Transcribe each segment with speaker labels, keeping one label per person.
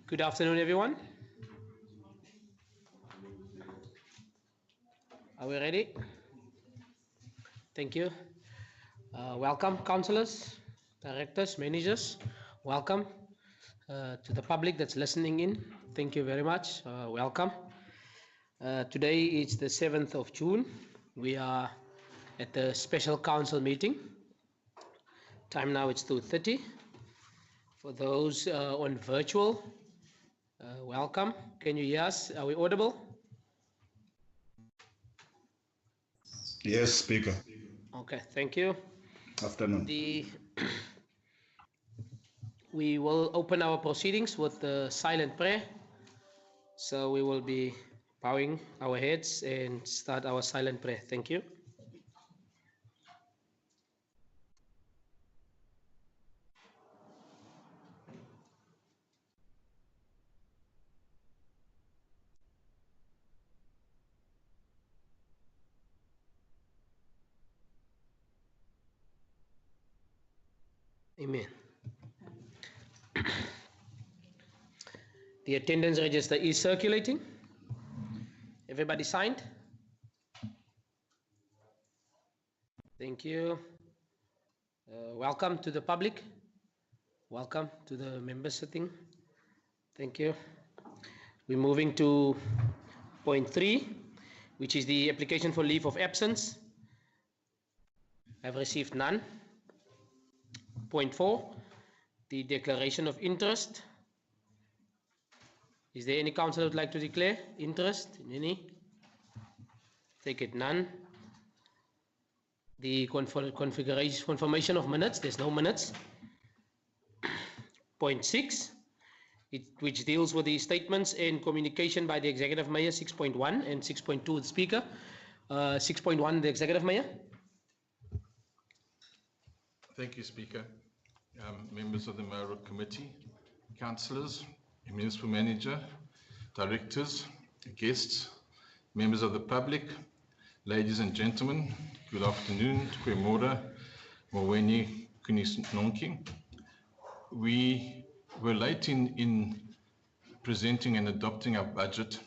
Speaker 1: Good afternoon, everyone. Are we ready? Thank you. Welcome, councillors, directors, managers. Welcome to the public that's listening in. Thank you very much. Welcome. Today is the 7th of June. We are at the special council meeting. Time now it's 2:30. For those on virtual, welcome. Can you hear us? Are we audible?
Speaker 2: Yes, Speaker.
Speaker 1: Okay, thank you.
Speaker 2: Afternoon.
Speaker 1: We will open our proceedings with the silent prayer. So we will be bowing our heads and start our silent prayer. Thank you. Amen. The attendance register is circulating. Everybody signed? Thank you. Welcome to the public. Welcome to the members sitting. Thank you. We're moving to point 3, which is the application for leave of absence. I've received none. Point 4, the declaration of interest. Is there any councillor who would like to declare interest in any? Take it, none. The confirmation of minutes, there's no minutes. Point 6, which deals with the statements and communication by the Executive Mayor, 6.1 and 6.2 the Speaker. 6.1 the Executive Mayor.
Speaker 3: Thank you, Speaker. Members of the Mayoral Committee, councillors, Municipal Manager, directors, guests, members of the public, ladies and gentlemen, good afternoon. Kwemora, Mweni, Kunisnonki. We were late in presenting and adopting our budget.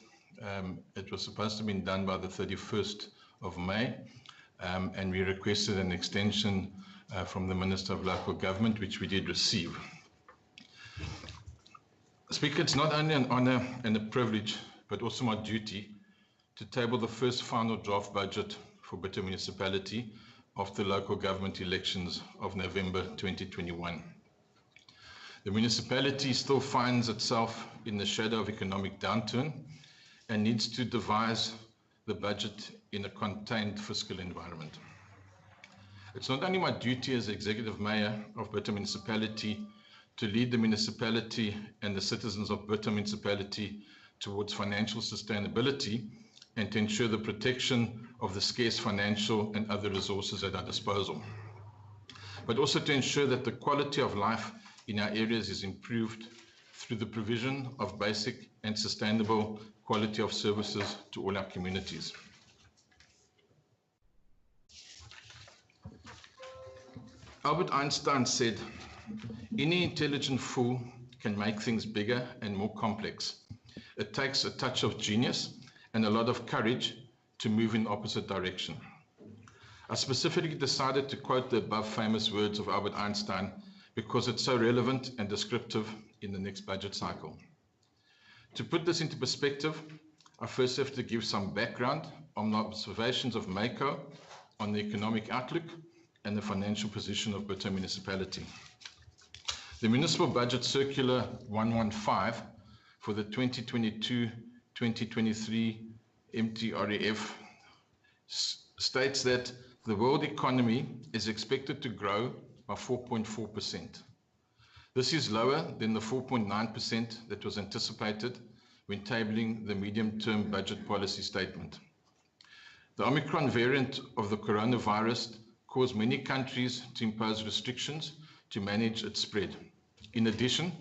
Speaker 3: It was supposed to have been done by the 31st of May, and we requested an extension from the Minister of Local Government, which we did receive. Speaker, it's not only an honour and a privilege, but also my duty to table the first final draft budget for Bitou Municipality after the local government elections of November 2021. The municipality still finds itself in the shadow of economic downturn and needs to devise the budget in a contained fiscal environment. It's not only my duty as Executive Mayor of Bitou Municipality to lead the municipality and the citizens of Bitou Municipality towards financial sustainability and to ensure the protection of the scarce financial and other resources at our disposal, but also to ensure that the quality of life in our areas is improved through the provision of basic and sustainable quality of services to all our communities. Albert Einstein said, "Any intelligent fool can make things bigger and more complex. It takes a touch of genius and a lot of courage to move in the opposite direction." I specifically decided to quote the above famous words of Albert Einstein because it's so relevant and descriptive in the next budget cycle. To put this into perspective, I first have to give some background on the observations of MACO on the economic outlook and the financial position of Bitou Municipality. The Municipal Budget Circular 115 for the 2022-2023 MTREF states that the world economy is expected to grow by 4.4%. This is lower than the 4.9% that was anticipated when tabling the medium-term budget policy statement. The Omicron variant of the coronavirus caused many countries to impose restrictions to manage its spread. In addition,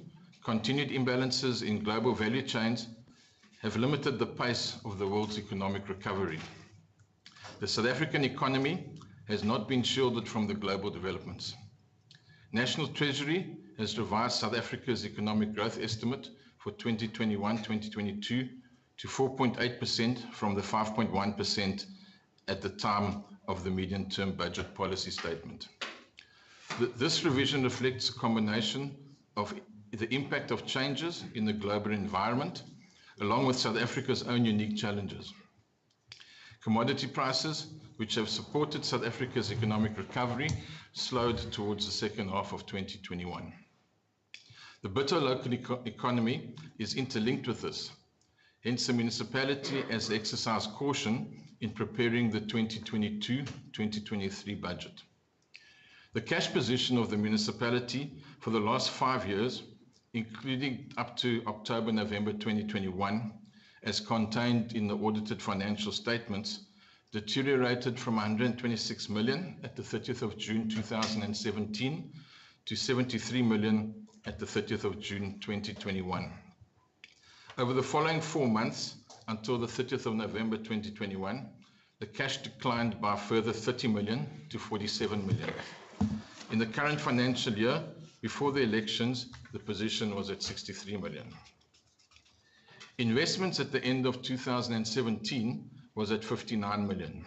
Speaker 3: continued imbalances in global value chains have limited the pace of the world's economic recovery. The South African economy has not been shielded from the global developments. National Treasury has revised South Africa's economic growth estimate for 2021-2022 to 4.8% from the 5.1% at the time of the medium-term budget policy statement. This revision reflects a combination of the impact of changes in the global environment, along with South Africa's own unique challenges. Commodity prices, which have supported South Africa's economic recovery, slowed towards the second half of 2021. The Bitou local economy is interlinked with this. Hence, the municipality has exercised caution in preparing the 2022-2023 budget. The cash position of the municipality for the last 5 years, including up to October-November 2021, as contained in the audited financial statements, deteriorated from 126 million at the 30th of June 2017 to 73 million at the 30th of June 2021. Over the following 4 months, until the 30th of November 2021, the cash declined by a further 30 million to 47 million. In the current financial year, before the elections, the position was at 63 million. Investments at the end of 2017 was at 59 million.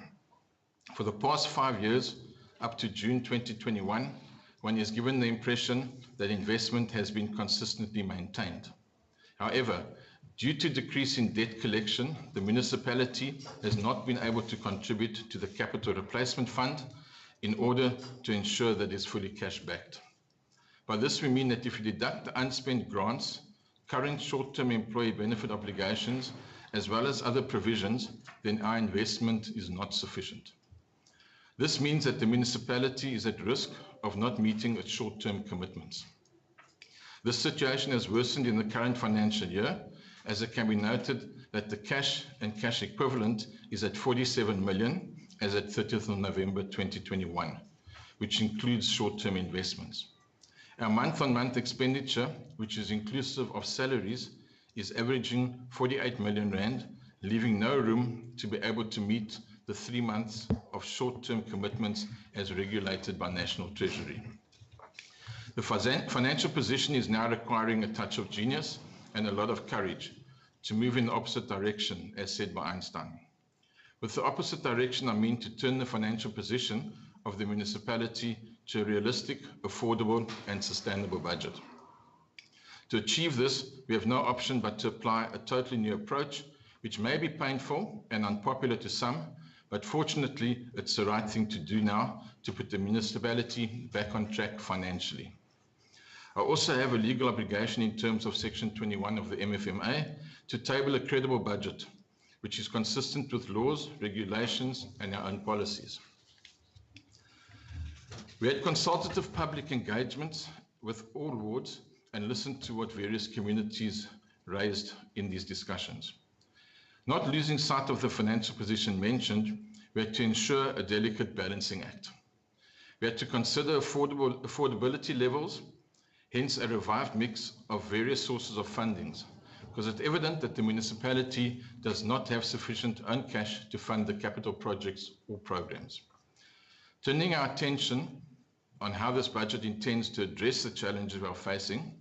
Speaker 3: For the past 5 years, up to June 2021, one is given the impression that investment has been consistently maintained. However, due to decrease in debt collection, the municipality has not been able to contribute to the capital replacement fund in order to ensure that it's fully cash backed. By this we mean that if you deduct the unspent grants, current short-term employee benefit obligations, as well as other provisions, then our investment is not sufficient. This means that the municipality is at risk of not meeting its short-term commitments. This situation has worsened in the current financial year, as it can be noted that the cash and cash equivalent is at 47 million as at 30th of November 2021, which includes short-term investments. Our month-on-month expenditure, which is inclusive of salaries, is averaging 48 million rand, leaving no room to be able to meet the 3 months of short-term commitments as regulated by National Treasury. The financial position is now requiring a touch of genius and a lot of courage to move in the opposite direction, as said by Einstein. With the opposite direction, I mean to turn the financial position of the municipality to a realistic, affordable, and sustainable budget. To achieve this, we have no option but to apply a totally new approach, which may be painful and unpopular to some, but fortunately, it's the right thing to do now to put the municipality back on track financially. I also have a legal obligation in terms of Section 21 of the MFMA to table a credible budget, which is consistent with laws, regulations, and our own policies. We had consultative public engagements with all wards and listened to what various communities raised in these discussions. Not losing sight of the financial position mentioned, we had to ensure a delicate balancing act. We had to consider affordability levels, hence a revived mix of various sources of fundings, because it's evident that the municipality does not have sufficient own cash to fund the capital projects or programs. Turning our attention on how this budget intends to address the challenges we are facing,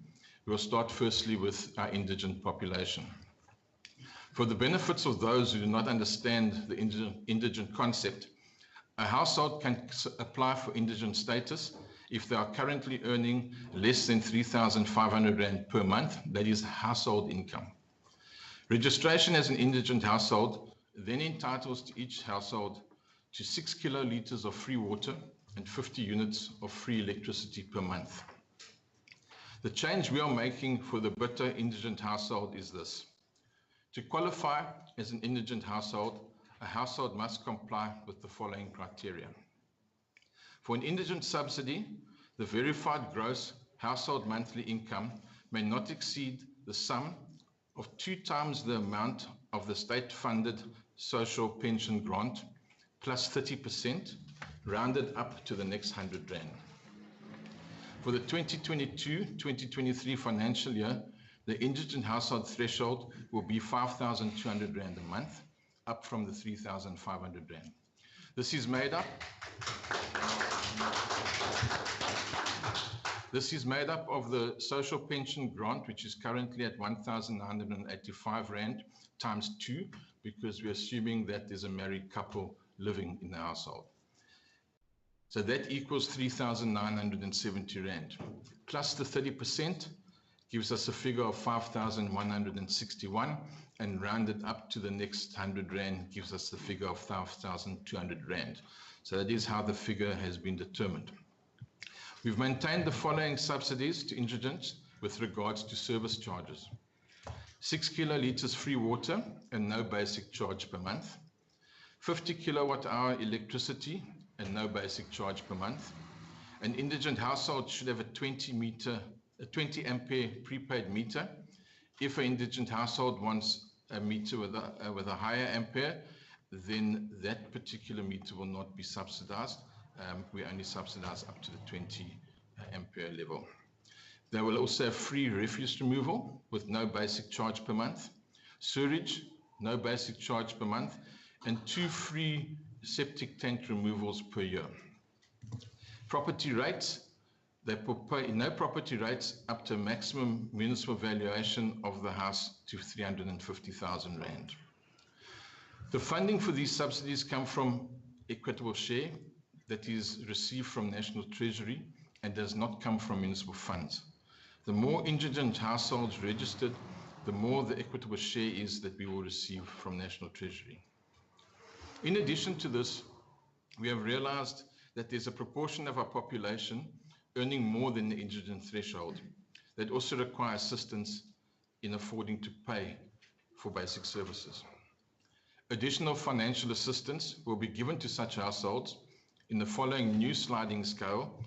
Speaker 3: we will start firstly with our indigent population. For the benefits of those who do not understand the indigent concept, a household can apply for indigent status if they are currently earning less than 3,500 Rand per month, that is household income. Registration as an indigent household then entitles to each household to 6 kiloliters of free water and 50 units of free electricity per month. The change we are making for the Bitou indigent household is this. To qualify as an indigent household, a household must comply with the following criteria. For an indigent subsidy, the verified gross household monthly income may not exceed the sum of 2 times the amount of the state-funded social pension grant plus 30%, rounded up to the next 100 Rand. For the 2022-2023 financial year, the indigent household threshold will be 5,200 Rand a month, up from the 3,500 Rand. This is made up of the social pension grant, which is currently at 1,985 Rand times 2, because we're assuming that there's a married couple living in the household. So that equals 3,970 Rand. Plus the 30% gives us a figure of 5,161, and rounded up to the next 100 Rand gives us the figure of 5,200 Rand. So that is how the figure has been determined. We've maintained the following subsidies to indigents with regards to service charges. 6 kilolitres free water and no basic charge per month. 50 kilowatt hour electricity and no basic charge per month. An indigent household should have a 20 ampere prepaid meter. If an indigent household wants a meter with a higher ampere, then that particular meter will not be subsidized. We only subsidize up to the 20 ampere level. They will also have free refuse removal with no basic charge per month, sewage, no basic charge per month, and 2 free septic tank removals per year. Property rates, they pay no property rates up to maximum municipal valuation of the house to 350,000 Rand. The funding for these subsidies come from equitable share that is received from National Treasury and does not come from municipal funds. The more indigent households registered, the more the equitable share is that we will receive from National Treasury. In addition to this, we have realized that there's a proportion of our population earning more than the indigent threshold that also require assistance in affording to pay for basic services. Additional financial assistance will be given to such households in the following new sliding scale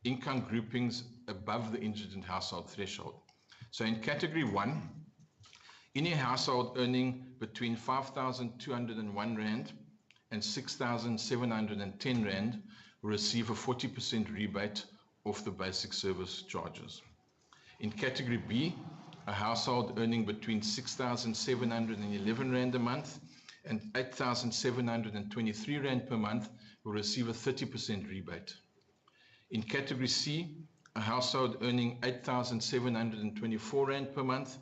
Speaker 3: income groupings above the indigent household threshold. So in category 1, any household earning between 5,201 Rand and 6,710 Rand will receive a 40% rebate off the basic service charges. In category B, a household earning between 6,711 Rand a month and 8,723 Rand per month will receive a 30% rebate. In category C, a household earning 8,724 Rand per month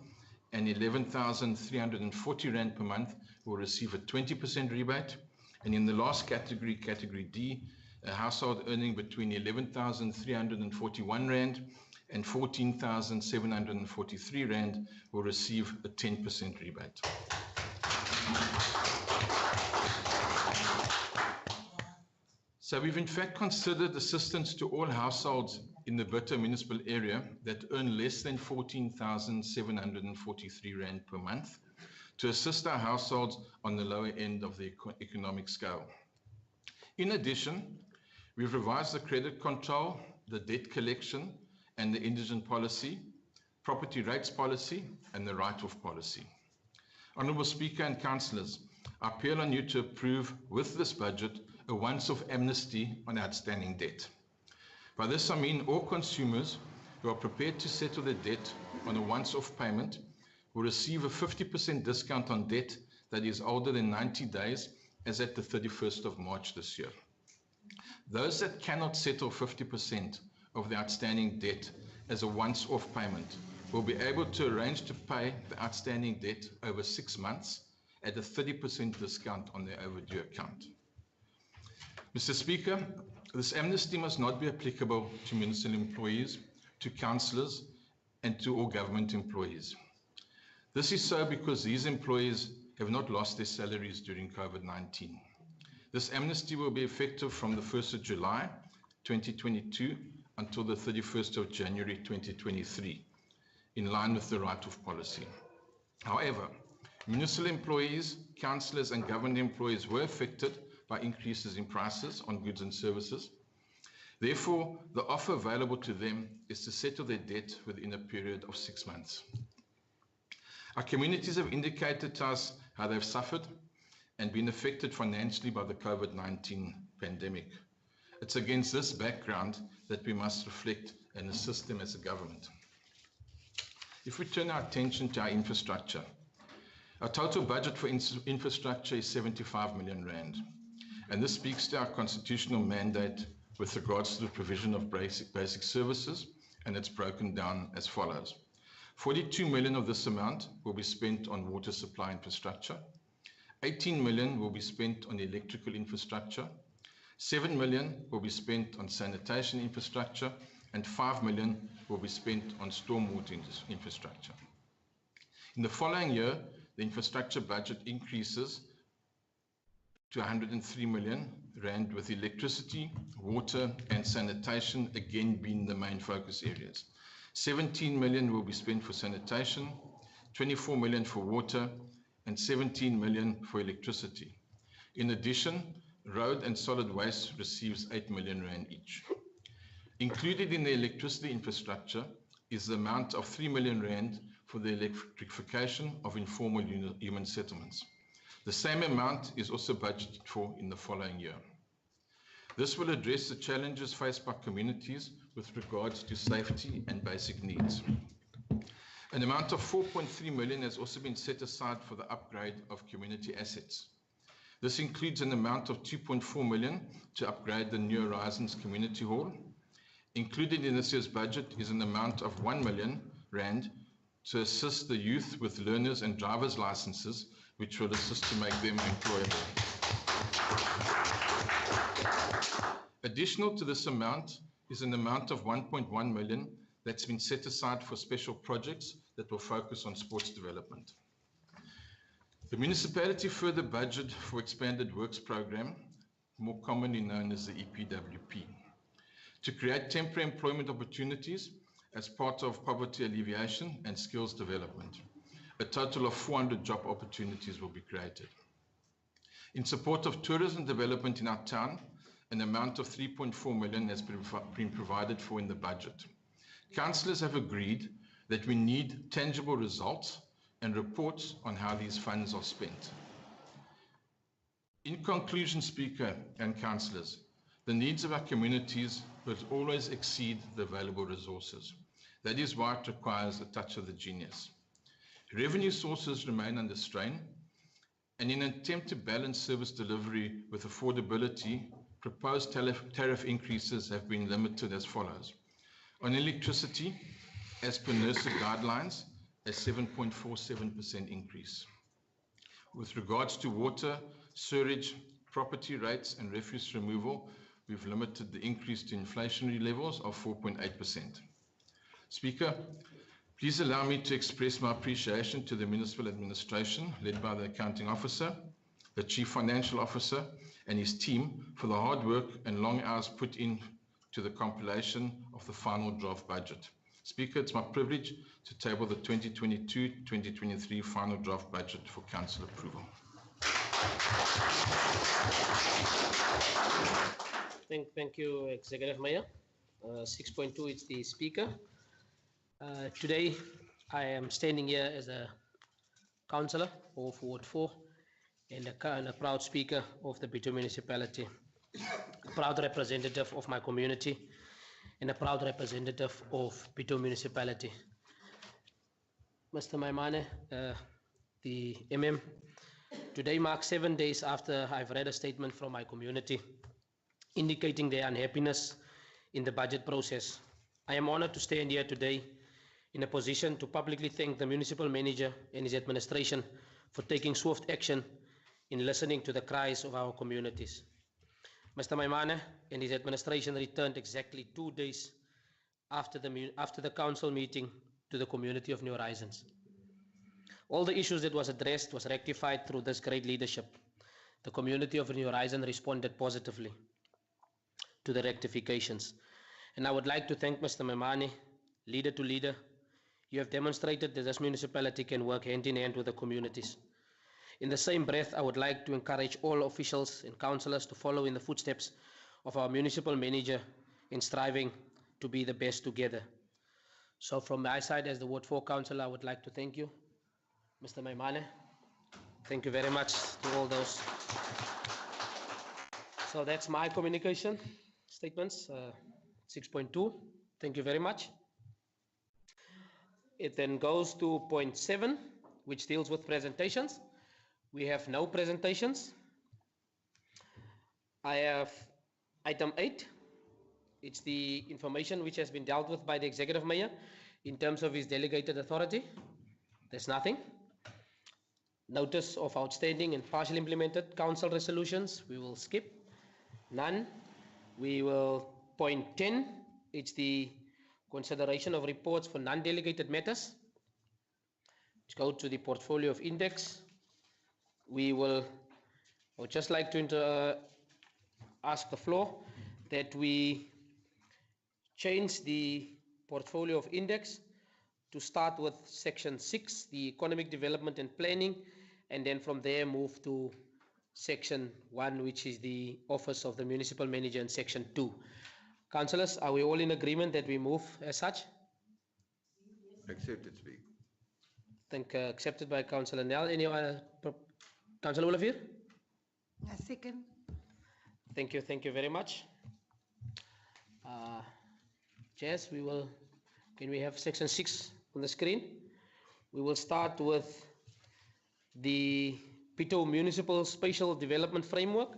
Speaker 3: and 11,340 Rand per month will receive a 20% rebate. And in the last category, category D, a household earning between 11,341 Rand and 14,743 Rand will receive a 10% rebate. So we've in fact considered assistance to all households in the Bitou municipal area that earn less than 14,743 Rand per month to assist our households on the lower end of the economic scale. In addition, we've revised the credit control, the debt collection, and the indigent policy, property rates policy, and the write-off policy. Honourable Speaker and Councillors, I appeal on you to approve with this budget a once-off amnesty on outstanding debt. By this I mean all consumers who are prepared to settle their debt on a once-off payment will receive a 50% discount on debt that is older than 90 days as at the 31st of March this year. Those that cannot settle 50% of the outstanding debt as a once-off payment will be able to arrange to pay the outstanding debt over 6 months at a 30% discount on their overdue account. Mr. Speaker, this amnesty must not be applicable to municipal employees, to councillors, and to all government employees. This is so because these employees have not lost their salaries during COVID-19. This amnesty will be effective from the 1st of July 2022 until the 31st of January 2023, in line with the write-off policy. However, municipal employees, councillors, and government employees were affected by increases in prices on goods and services. Therefore, the offer available to them is to settle their debt within a period of 6 months. Our communities have indicated to us how they've suffered and been affected financially by the COVID-19 pandemic. It's against this background that we must reflect and assist them as a government. If we turn our attention to our infrastructure, our total budget for infrastructure is 75 million Rand. And this speaks to our constitutional mandate with regards to the provision of basic services, and it's broken down as follows. 42 million of this amount will be spent on water supply infrastructure. 18 million will be spent on electrical infrastructure. 7 million will be spent on sanitation infrastructure, and 5 million will be spent on stormwater infrastructure. In the following year, the infrastructure budget increases to 103 million rand, with electricity, water, and sanitation again being the main focus areas. 17 million will be spent for sanitation, 24 million for water, and 17 million for electricity. In addition, road and solid waste receives 8 million rand each. Included in the electricity infrastructure is the amount of 3 million rand for the electrification of informal human settlements. The same amount is also budgeted for in the following year. This will address the challenges faced by communities with regards to safety and basic needs. An amount of 4.3 million has also been set aside for the upgrade of community assets. This includes an amount of 2.4 million to upgrade the New Horizons Community Hall. Included in this year's budget is an amount of 1 million rand to assist the youth with learners and driver's licenses, which will assist to make them employable. Additional to this amount is an amount of 1.1 million that's been set aside for special projects that will focus on sports development. The municipality further budget for expanded works program, more commonly known as the EPWP, to create temporary employment opportunities as part of poverty alleviation and skills development. A total of 400 job opportunities will be created. In support of tourism development in our town, an amount of 3.4 million has been provided for in the budget. Councillors have agreed that we need tangible results and reports on how these funds are spent. In conclusion, Speaker and councillors, the needs of our communities will always exceed the available resources. That is why it requires a touch of the genius. Revenue sources remain under strain, and in an attempt to balance service delivery with affordability, proposed tariff increases have been limited as follows. On electricity, as per NERSA guidelines, a 7.47% increase. With regards to water, sewage, property rates, and refuse removal, we've limited the increase to inflationary levels of 4.8%. Speaker, please allow me to express my appreciation to the municipal administration led by the accounting officer, the chief financial officer, and his team for the hard work and long hours put in to the compilation of the final draft budget. Speaker, it's my privilege to table the 2022-2023 final draft budget for council approval.
Speaker 1: Thank you, Executive Mayor. 6.2 is the Speaker. Today, I am standing here as a councillor of Ward 4 and a proud speaker of the Bitou Municipality, a proud representative of my community, and a proud representative of Bitou Municipality. Mr. Maimane, the MM, today marks 7 days after I've read a statement from my community indicating their unhappiness in the budget process. I am honored to stand here today in a position to publicly thank the municipal manager and his administration for taking swift action in listening to the cries of our communities. Mr. Maimane and his administration returned exactly 2 days after the council meeting to the community of New Horizons. All the issues that was addressed was rectified through this great leadership. The community of New Horizons responded positively to the rectifications. And I would like to thank Mr. Maimane, leader to leader. You have demonstrated that this municipality can work hand in hand with the communities. In the same breath, I would like to encourage all officials and councillors to follow in the footsteps of our municipal manager in striving to be the best together. So from my side as the Ward 4 councillor, I would like to thank you, Mr. Maimane. Thank you very much to all those. So that's my communication statements, 6.2. Thank you very much. It then goes to point 7, which deals with presentations. We have no presentations. I have item 8. It's the information which has been dealt with by the Executive Mayor in terms of his delegated authority. There's nothing. Notice of outstanding and partially implemented council resolutions, we will skip. None. We will point 10. It's the consideration of reports for non-delegated matters. Let's go to the portfolio of index. I would just like to ask the floor that we change the portfolio of index to start with section 6, the economic development and planning, and then from there move to section 1, which is the office of the municipal manager, and section 2. Councillors, are we all in agreement that we move as such?
Speaker 4: Accepted, Speaker.
Speaker 1: Think accepted by Councillor Nel. Any other? Councillor Olivier?
Speaker 5: A second.
Speaker 1: Thank you very much. Jess, can we have section 6 on the screen? We will start with the Bitou Municipal Spatial Development Framework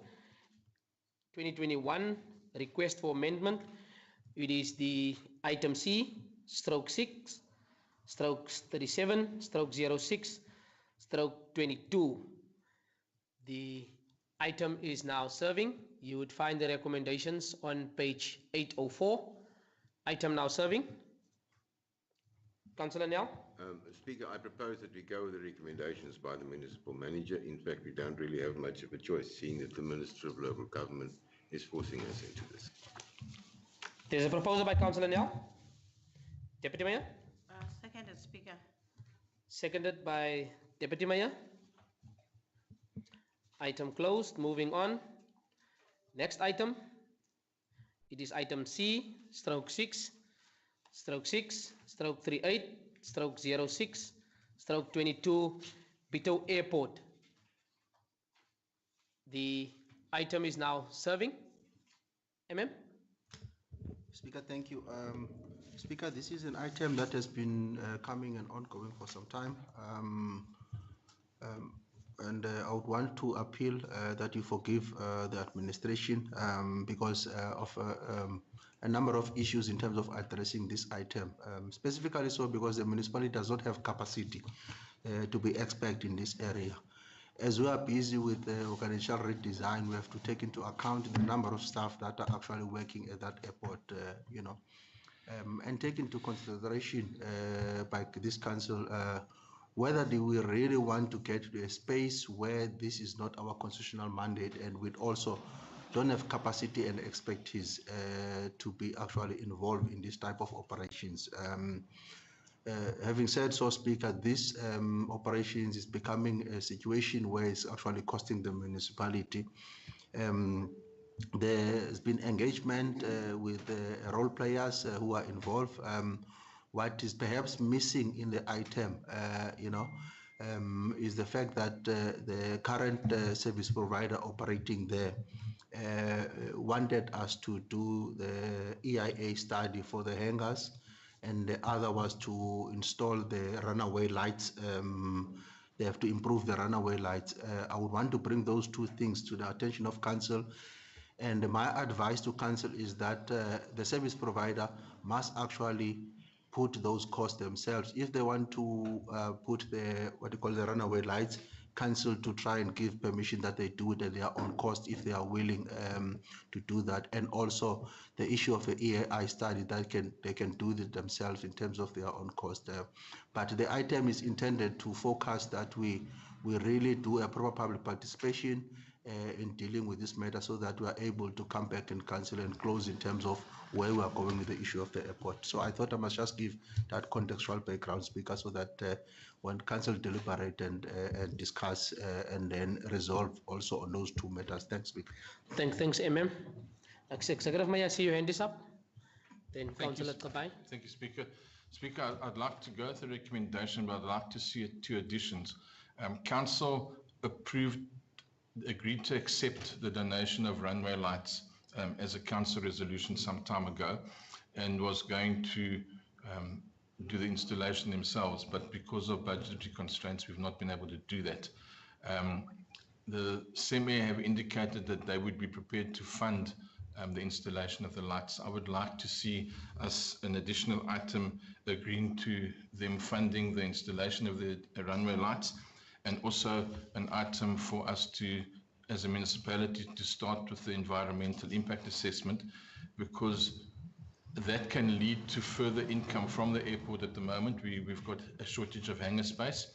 Speaker 1: 2021 request for amendment. It is the item C, stroke 6, stroke 37, stroke 06, stroke 22. The item is now serving. You would find the recommendations on page 804. Item now serving. Councillor Nel?
Speaker 4: Speaker, I propose that we go with the recommendations by the municipal manager. In fact, we don't really have much of a choice, seeing that the Minister of Local Government is forcing us into this.
Speaker 1: There's a proposal by Councillor Nel. Deputy Mayor?
Speaker 5: Seconded, Speaker.
Speaker 1: Seconded by Deputy Mayor. Item closed. Moving on. Next item. It is item C, stroke 6, stroke 6, stroke 38, stroke 06, stroke 22, Bitou Airport. The item is now serving. MM?
Speaker 6: Speaker, thank you. Speaker, this is an item that has been coming and ongoing for some time. And I would want to appeal that you forgive the administration because of a number of issues in terms of addressing this item. Specifically so because the municipality does not have capacity to be expert in this area. As we are busy with the organizational redesign, we have to take into account the number of staff that are actually working at that airport, and take into consideration by this council whether do we really want to get to a space where this is not our constitutional mandate, and we also don't have capacity and expertise to be actually involved in this type of operations. Having said so, Speaker, this operations is becoming a situation where it's actually costing the municipality. There's been engagement with role players who are involved. What is perhaps missing in the item, is the fact that the current service provider operating there wanted us to do the EIA study for the hangars, and the other was to install the runaway lights. They have to improve the runaway lights. I would want to bring those two things to the attention of council. And my advice to council is that the service provider must actually put those costs themselves. If they want to put the the runaway lights, council to try and give permission that they do it at their own cost if they are willing to do that. And also the issue of the EAI study that they can do it themselves in terms of their own cost. But the item is intended to focus that we really do a proper public participation in dealing with this matter, so that we are able to come back and council and close in terms of where we are going with the issue of the airport. So I thought I must just give that contextual background, Speaker, so that when council deliberate and discuss and then resolve also on those two matters. Thanks, Speaker.
Speaker 1: Thanks, MM. Executive Mayor, I see your hand is up. Then Councillor Kabai.
Speaker 3: Thank you, Speaker. Speaker, I'd like to go through the recommendation, but I'd like to see two additions. Council agreed to accept the donation of runway lights as a council resolution some time ago, and was going to do the installation themselves, but because of budgetary constraints, we've not been able to do that. the CMA have indicated that they would be prepared to fund the installation of the lights. I would like to see us an additional item agreeing to them funding the installation of the runway lights, and also an item for us to, as a municipality, to start with the environmental impact assessment, because that can lead to further income from the airport. At the moment, we've got a shortage of hangar space,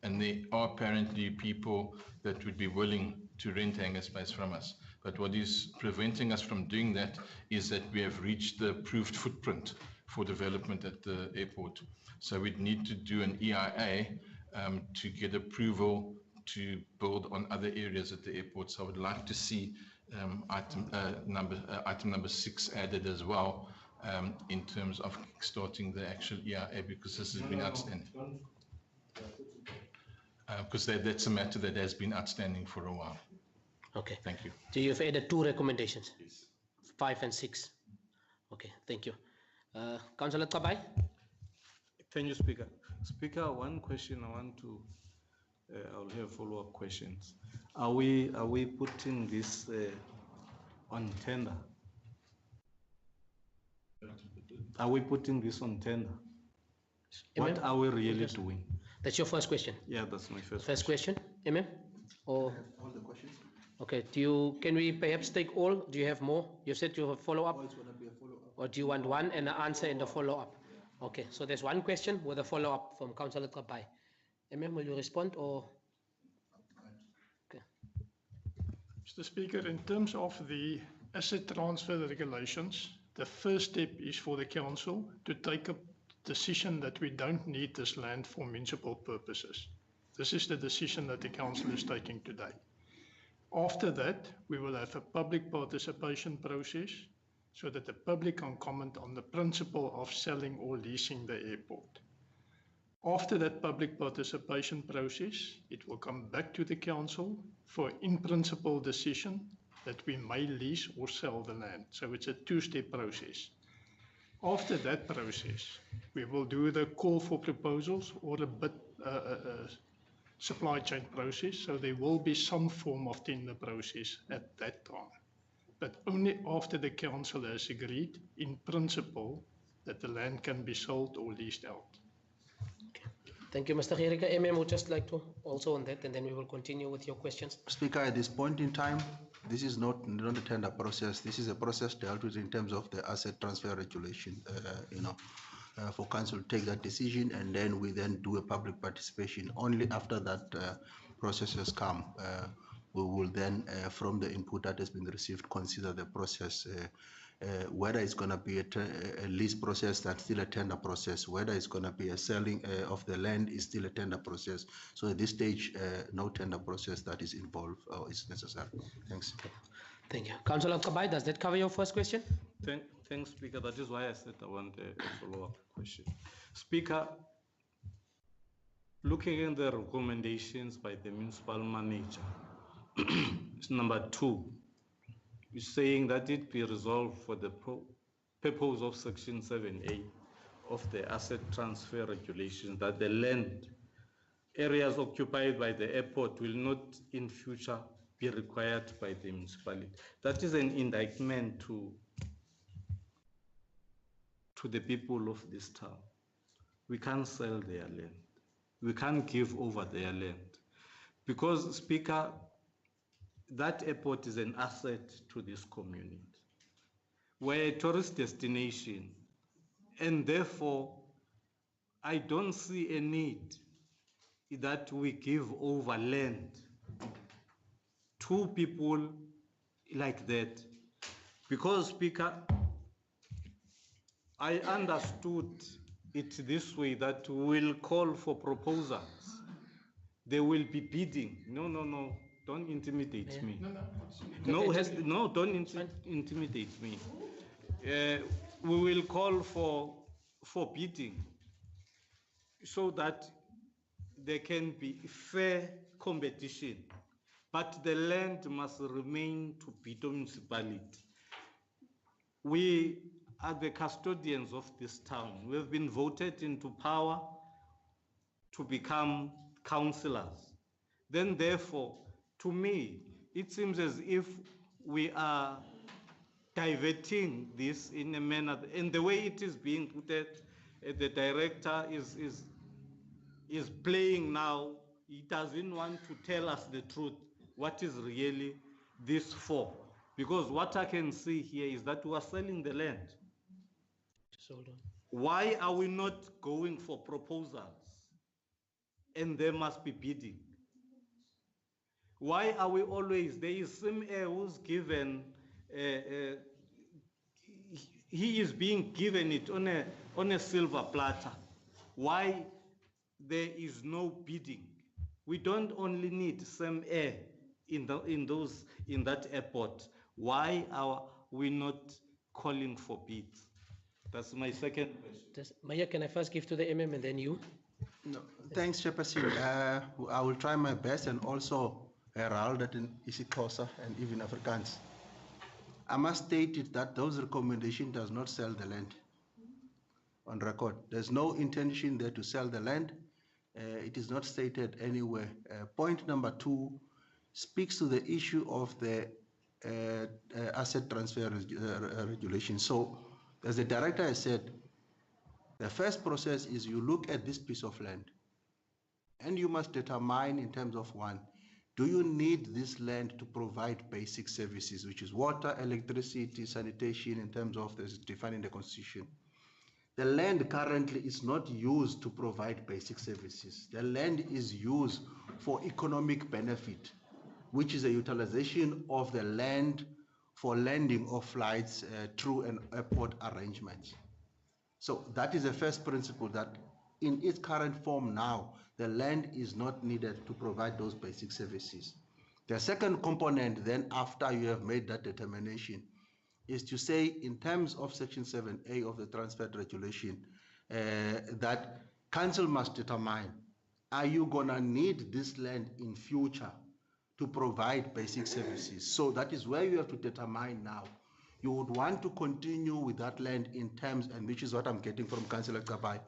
Speaker 3: and there are apparently people that would be willing to rent hangar space from us. But what is preventing us from doing that is that we have reached the approved footprint for development at the airport. So we'd need to do an EIA to get approval to build on other areas at the airport. So I would like to see item number 6 added as well, in terms of starting the actual EIA, because this has been outstanding. Because that's a matter that has been outstanding for a while.
Speaker 1: Okay.
Speaker 3: Thank you.
Speaker 1: So you've added 2 recommendations, 5 and 6. Okay, thank you. Councillor Kabai?
Speaker 7: Thank you, Speaker. Speaker, one question I want to, I'll have follow-up questions. Are we putting this on tender? Are we putting this on tender? What are we really doing?
Speaker 1: That's your first question?
Speaker 7: Yeah, that's my
Speaker 1: First question, MM? Or
Speaker 6: All the questions?
Speaker 1: okay, can we perhaps take all? Do you have more? You said you have follow-up?
Speaker 6: Oh, it's going to be a follow-up.
Speaker 1: Or do you want one and an answer in the follow-up? Okay, so there's one question with a follow-up from Councillor Kabai. MM, will you respond or? Okay.
Speaker 8: Mr. Speaker, in terms of the asset transfer regulations, the first step is for the council to take a decision that we don't need this land for municipal purposes. This is the decision that the council is taking today. After that, we will have a public participation process so that the public can comment on the principle of selling or leasing the airport. After that public participation process, it will come back to the council for in-principle decision that we may lease or sell the land. So it's a 2-step process. After that process, we will do the call for proposals or a bid supply chain process. So there will be some form of tender process at that time. But only after the council has agreed in principle that the land can be sold or leased out.
Speaker 1: Thank you, Mr. Gericke. MM would just like to also on that, and then we will continue with your questions.
Speaker 6: Speaker, at this point in time, this is not a tender process. This is a process dealt with in terms of the asset transfer regulation, for council to take that decision, and then we then do a public participation. Only after that process has come, we will then, from the input that has been received, consider the process, whether it's going to be a lease process, that's still a tender process, whether it's going to be a selling of the land is still a tender process. So at this stage, no tender process that is involved or is necessary. Thanks.
Speaker 1: Thank you. Councillor Kabai, does that cover your first question?
Speaker 7: Thanks, Speaker. That is why I said I want a follow-up question. Speaker, looking at the recommendations by the municipal manager, number 2, is saying that it be resolved for the purpose of Section 7A of the asset transfer regulations that the land areas occupied by the airport will not in future be required by the municipality. That is an indictment to the people of this town. We can't sell their land. We can't give over their land. Because, Speaker, that airport is an asset to this community. We're a tourist destination, and therefore, I don't see a need that we give over land to people like that. Because, Speaker, I understood it this way, that we'll call for proposals. They will be bidding. No. Don't intimidate me. No, don't intimidate me. We will call for bidding so that there can be fair competition. But the land must remain to Bitou Municipality. We are the custodians of this town. We have been voted into power to become councillors. Then therefore, to me, it seems as if we are diverting this in a manner, and the way it is being put, the director is playing now. He doesn't want to tell us the truth, what is really this for. Because what I can see here is that we are selling the land.
Speaker 1: Just hold on.
Speaker 7: Why are we not going for proposals? And there must be bidding. Why are we always, there is some who's given, he is being given it on a silver platter. Why there is no bidding? We don't only need some air in that airport. Why are we not calling for bids? That's my second question.
Speaker 1: Mayor, can I first give to the MM and then you?
Speaker 6: No, thanks, Chairperson. I will try my best, and also Herald in isiXhosa and even Afrikaans. I must state it that those recommendations does not sell the land on record. There's no intention there to sell the land. It is not stated anywhere. Point number 2 speaks to the issue of the asset transfer regulation. So, as the director has said, the first process is you look at this piece of land and you must determine in terms of one, do you need this land to provide basic services, which is water, electricity, sanitation, in terms of this defined in the Constitution? The land currently is not used to provide basic services. The land is used for economic benefit, which is a utilization of the land for landing of flights through an airport arrangement. So that is the first principle, that in its current form now, the land is not needed to provide those basic services. The second component then, after you have made that determination, is to say in terms of Section 7A of the Transfer Regulation, that council must determine, are you gonna need this land in future to provide basic services? So that is where you have to determine now. You would want to continue with that land in terms, and which is what I'm getting from Councillor Kabai,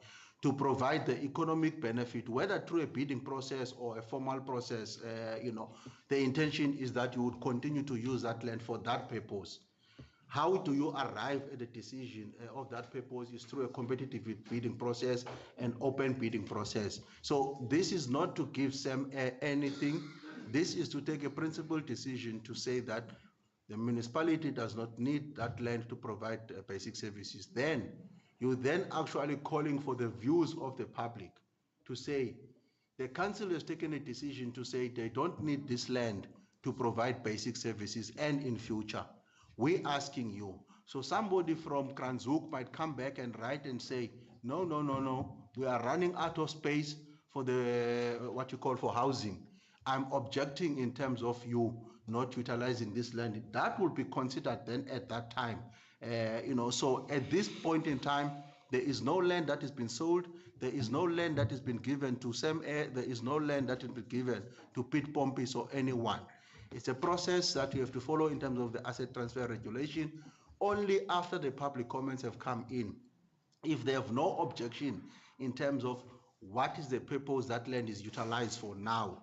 Speaker 6: to provide the economic benefit, whether through a bidding process or a formal process. The intention is that you would continue to use that land for that purpose. How do you arrive at a decision of that purpose is through a competitive bidding process and open bidding process. So this is not to give Sam anything. This is to take a principled decision to say that the municipality does not need that land to provide basic services. Then you then actually calling for the views of the public to say the council has taken a decision to say they don't need this land to provide basic services, and in future we asking you. So somebody from Kranzuk might come back and write and say, no, we are running out of space for the what you call for housing. I'm objecting in terms of you not utilizing this land. That will be considered then at that time. So at this point in time, there is no land that has been sold. There is no land that has been given to Sam Air. There is no land that has been given to Pete Pompis or anyone. It's a process that you have to follow in terms of the asset transfer regulation. Only after the public comments have come in, if they have no objection in terms of what is the purpose that land is utilized for now,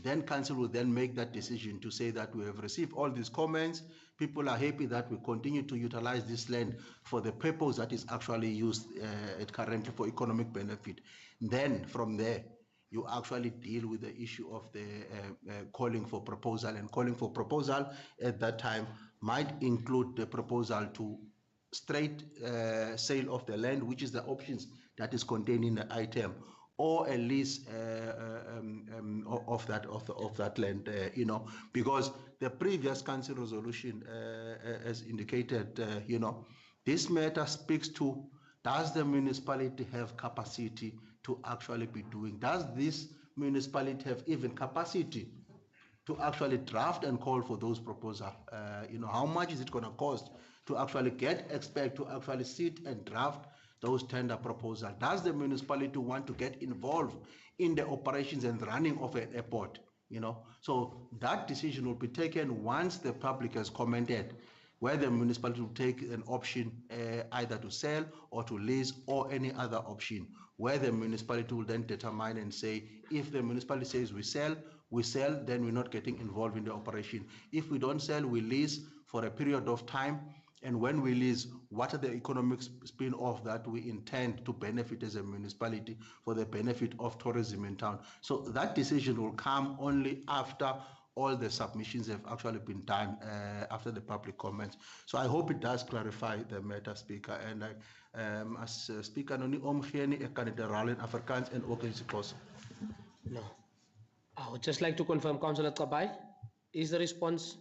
Speaker 6: then council will then make that decision to say that we have received all these comments. People are happy that we continue to utilize this land for the purpose that is actually used currently for economic benefit. Then from there, you actually deal with the issue of the calling for proposal. And calling for proposal at that time might include the proposal to straight sale of the land, which is the options that is contained in the item, or a lease of that land, because the previous council resolution has indicated, this matter speaks to, does the municipality have capacity to actually be doing? Does this municipality have even capacity to actually draft and call for those proposals? How much is it going to cost to actually get experts to actually sit and draft those tender proposals? Does the municipality want to get involved in the operations and running of an airport? So that decision will be taken once the public has commented, where the municipality will take an option either to sell or to lease or any other option, where the municipality will then determine and say, if the municipality says we sell, We sell, then we're not getting involved in the operation. If we don't sell, we lease for a period of time. And when we lease, what are the economic spin-off that we intend to benefit as a municipality for the benefit of tourism in town? So that decision will come only after all the submissions have actually been done, after the public comments. So I hope it does clarify the matter, Speaker. And as Speaker, noni omgeni ekanideral in Afrikaans en ook in Xhosa.
Speaker 1: No. I would just like to confirm, Councillor Kabai, is the response?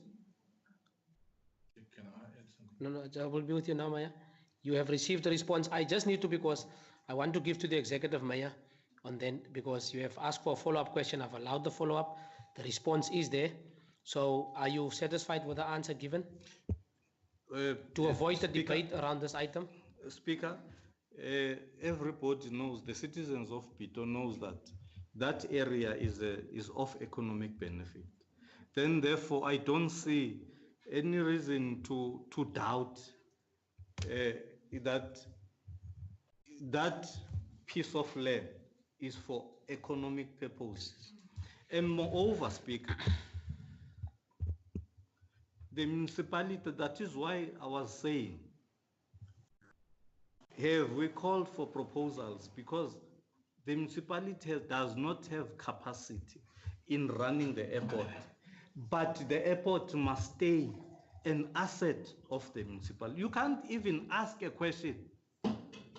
Speaker 3: Can I add something?
Speaker 1: No, I will be with you now, Maya. You have received the response. I just need to, because I want to give to the executive, Maya, and then because you have asked for a follow-up question, I've allowed the follow-up. The response is there. So are you satisfied with the answer given? To avoid the debate around this item?
Speaker 7: Speaker, everybody knows, the citizens of Bitou knows that area is of economic benefit. Then therefore, I don't see any reason to doubt that piece of land is for economic purposes. And moreover, Speaker, the municipality, that is why I was saying, have we called for proposals, because the municipality does not have capacity in running the airport, but the airport must stay an asset of the municipality. You can't even ask a question.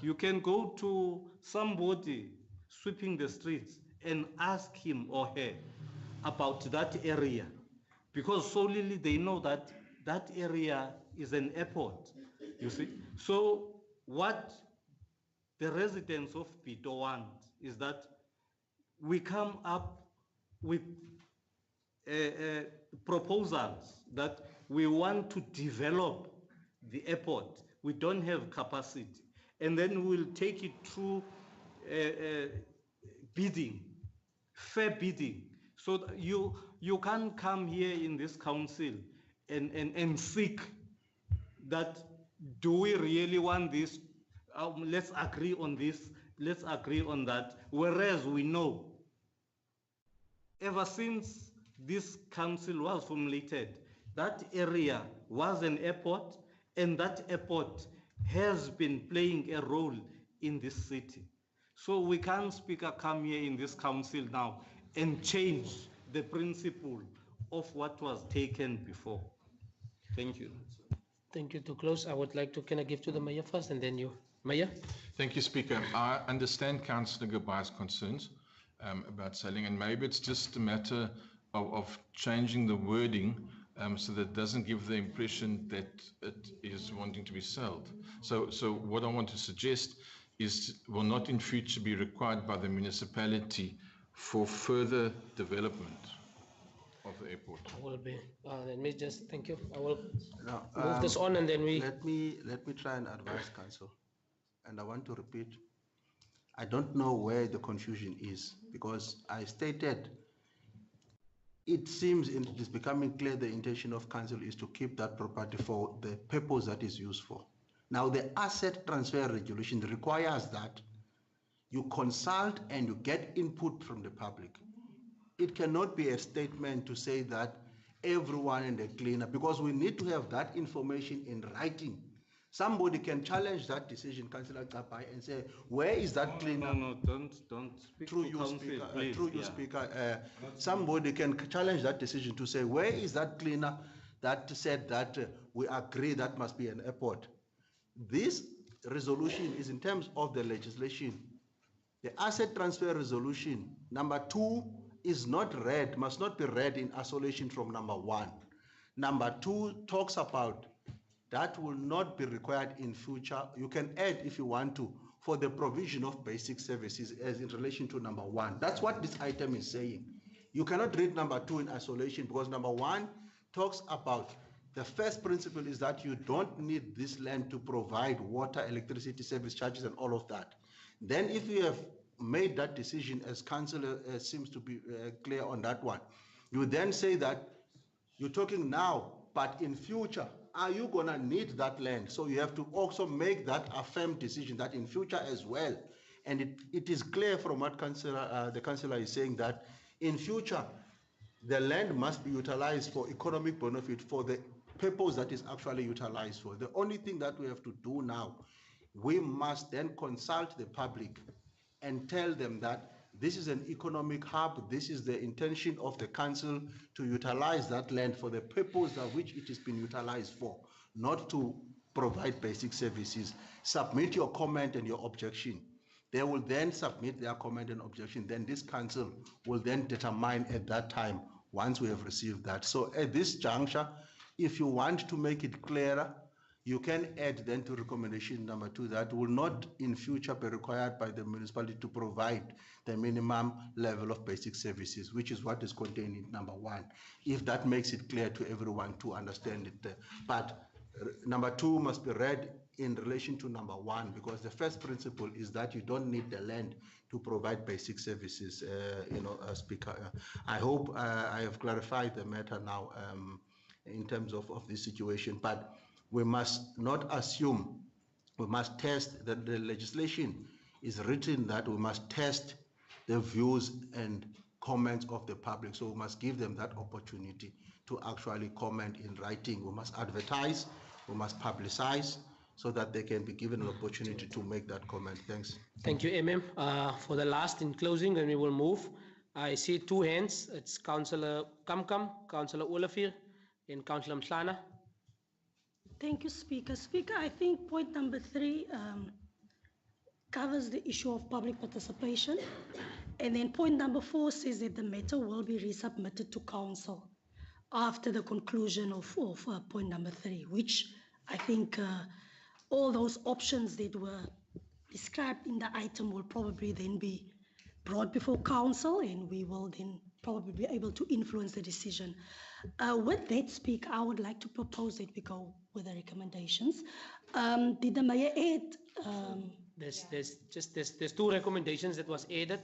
Speaker 7: You can go to somebody sweeping the streets and ask him or her about that area, because solely they know that that area is an airport, you see. So what the residents of Bitou want is that we come up with proposals that we want to develop the airport. We don't have capacity. And then we'll take it through bidding, fair bidding. So that you can't come here in this council and seek that, do we really want this? Let's agree on this, let's agree on that. Whereas we know, ever since this council was formulated, that area was an airport, and that airport has been playing a role in this city. So we can't, Speaker, come here in this council now and change the principle of what was taken before. Thank you.
Speaker 1: Thank you. To close, I would like to, can I give to the Mayor first and then you? Mayor?
Speaker 3: Thank you, Speaker. I understand Councillor Gabai's concerns about selling, and maybe it's just a matter of changing the wording so that it doesn't give the impression that it is wanting to be sold. So what I want to suggest is will not in future be required by the municipality for further development of the airport.
Speaker 1: I will be, let me just, thank you. I will
Speaker 6: Now,
Speaker 1: move this on and then we.
Speaker 6: Let me try and advise council. And I want to repeat, I don't know where the confusion is, because I stated, it seems it is becoming clear the intention of council is to keep that property for the purpose that is used for. Now, the asset transfer regulation requires that you consult and you get input from the public. It cannot be a statement to say that everyone in the cleanup, because we need to have that information in writing. Somebody can challenge that decision, Councillor Kapai, and say, where is that cleanup?
Speaker 7: No, don't speak
Speaker 6: Through
Speaker 7: to
Speaker 6: you,
Speaker 7: council,
Speaker 6: Speaker.
Speaker 7: please.
Speaker 6: Through you,
Speaker 7: Yeah.
Speaker 6: Speaker. Somebody can challenge that decision to say, where is that cleaner that said that we agree that must be an airport? This resolution is in terms of the legislation. The asset transfer resolution, number 2, is not read, must not be read in isolation from number 1. Number 2 talks about that will not be required in future. You can add, if you want to, for the provision of basic services as in relation to number 1. That's what this item is saying. You cannot read number 2 in isolation, because number 1 talks about the first principle is that you don't need this land to provide water, electricity, service charges, and all of that. Then if you have made that decision, as councillor seems to be clear on that one, you then say that you're talking now, but in future, are you gonna need that land? So you have to also make that a firm decision that in future as well. And it is clear from what the councillor is saying that in future, the land must be utilized for economic benefit for the purpose that is actually utilized for. The only thing that we have to do now, we must then consult the public and tell them that this is an economic hub, this is the intention of the council to utilize that land for the purpose of which it has been utilized for, not to provide basic services. Submit your comment and your objection. They will then submit their comment and objection. Then this council will then determine at that time, once we have received that. So at this juncture, if you want to make it clearer, you can add then to recommendation number 2 that will not in future be required by the municipality to provide the minimum level of basic services, which is what is contained in number 1. If that makes it clear to everyone to understand it. But number 2 must be read in relation to number 1, because the first principle is that you don't need the land to provide basic services, Speaker. I hope I have clarified the matter now in terms of this situation, but we must not assume, we must test that the legislation is written that we must test the views and comments of the public. So we must give them that opportunity to actually comment in writing. We must advertise, we must publicize so that they can be given an opportunity to make that comment. Thanks.
Speaker 1: Thank you, For the last in closing, then we will move. I see 2 hands. It's Councillor Kamkam, Councillor Olafir, and Councillor Mhlana.
Speaker 9: Thank you, Speaker. Speaker, I think point number 3 covers the issue of public participation. And then point number 4 says that the matter will be resubmitted to council after the conclusion of point number 3, which I think all those options that were described in the item will probably then be brought before council, and we will then probably be able to influence the decision. With that, Speaker, I would like to propose that we go with the recommendations. Did the mayor add?
Speaker 1: There's 2 recommendations that was added.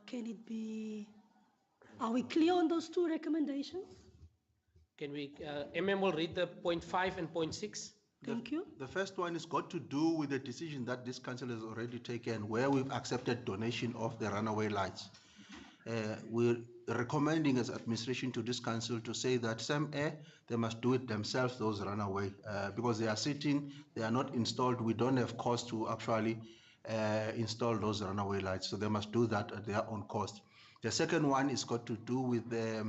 Speaker 9: Can it be? Are we clear on those 2 recommendations?
Speaker 1: Can we? Will read the point 5 and point 6.
Speaker 9: Thank you.
Speaker 6: The first one is got to do with the decision that this council has already taken, where we've accepted donation of the runaway lights. We're recommending as administration to this council to say that they must do it themselves, those runaway, because they are sitting, they are not installed. We don't have cost to actually install those runaway lights, so they must do that at their own cost. The second one is got to do with the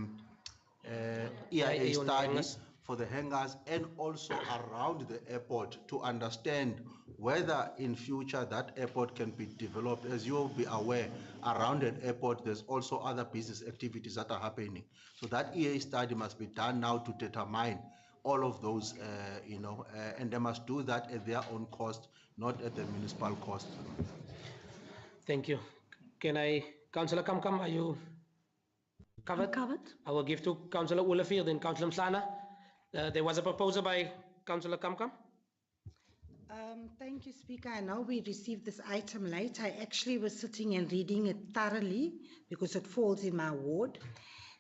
Speaker 6: EIA study for the hangars and also around the airport to understand whether in future that airport can be developed. As you'll be aware, around an airport, there's also other business activities that are happening. So that EIA study must be done now to determine all of those, and they must do that at their own cost, not at the municipal cost.
Speaker 1: Thank you. Councillor Kamkam, are you covered?
Speaker 9: Covered.
Speaker 1: I will give to Councillor Olafir, then Councillor Mhlana. There was a proposal by Councillor Kamkam.
Speaker 5: Thank you, Speaker. I know we received this item late. I actually was sitting and reading it thoroughly because it falls in my ward,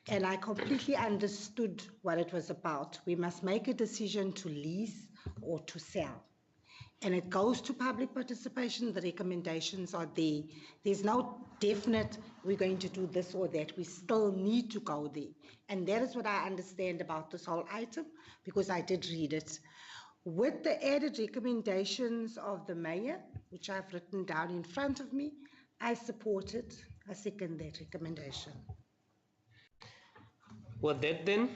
Speaker 5: and I completely understood what it was about. We must make a decision to lease or to sell, and it goes to public participation. The recommendations are there. There's no definite, we're going to do this or that. We still need to go there. And that is what I understand about this whole item, because I did read it. With the added recommendations of the mayor, which I've written down in front of me, I support it. I second that recommendation.
Speaker 1: With that then,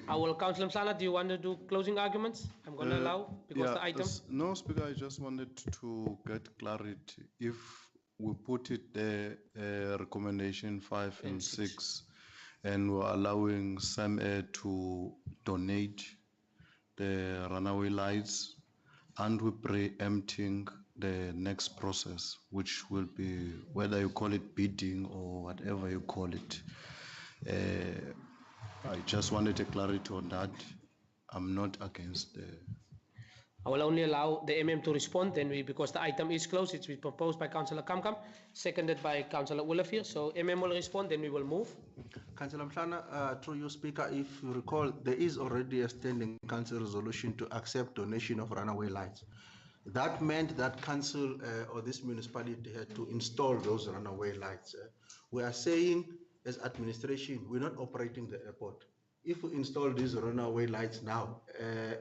Speaker 1: Councillor Mhlana, do you want to do closing arguments? I'm going to allow, because the item...
Speaker 2: No, Speaker, I just wanted to get clarity. If we put it there, recommendation 5 and 6, and we're allowing some to donate the runaway lights, and we're preempting the next process, which will be, whether you call it bidding or whatever you call it. I just wanted a clarity on that. I'm not against the...
Speaker 1: I will only allow the to respond, and because the item is closed, it's been proposed by Councillor Kamkam, seconded by Councillor Olafir. So will respond, then we will move.
Speaker 6: Councillor Mhlana, through you, Speaker, if you recall, there is already a standing council resolution to accept donation of runaway lights. That meant that council or this municipality had to install those runaway lights. We are saying as administration, we're not operating the airport. If we install these runaway lights now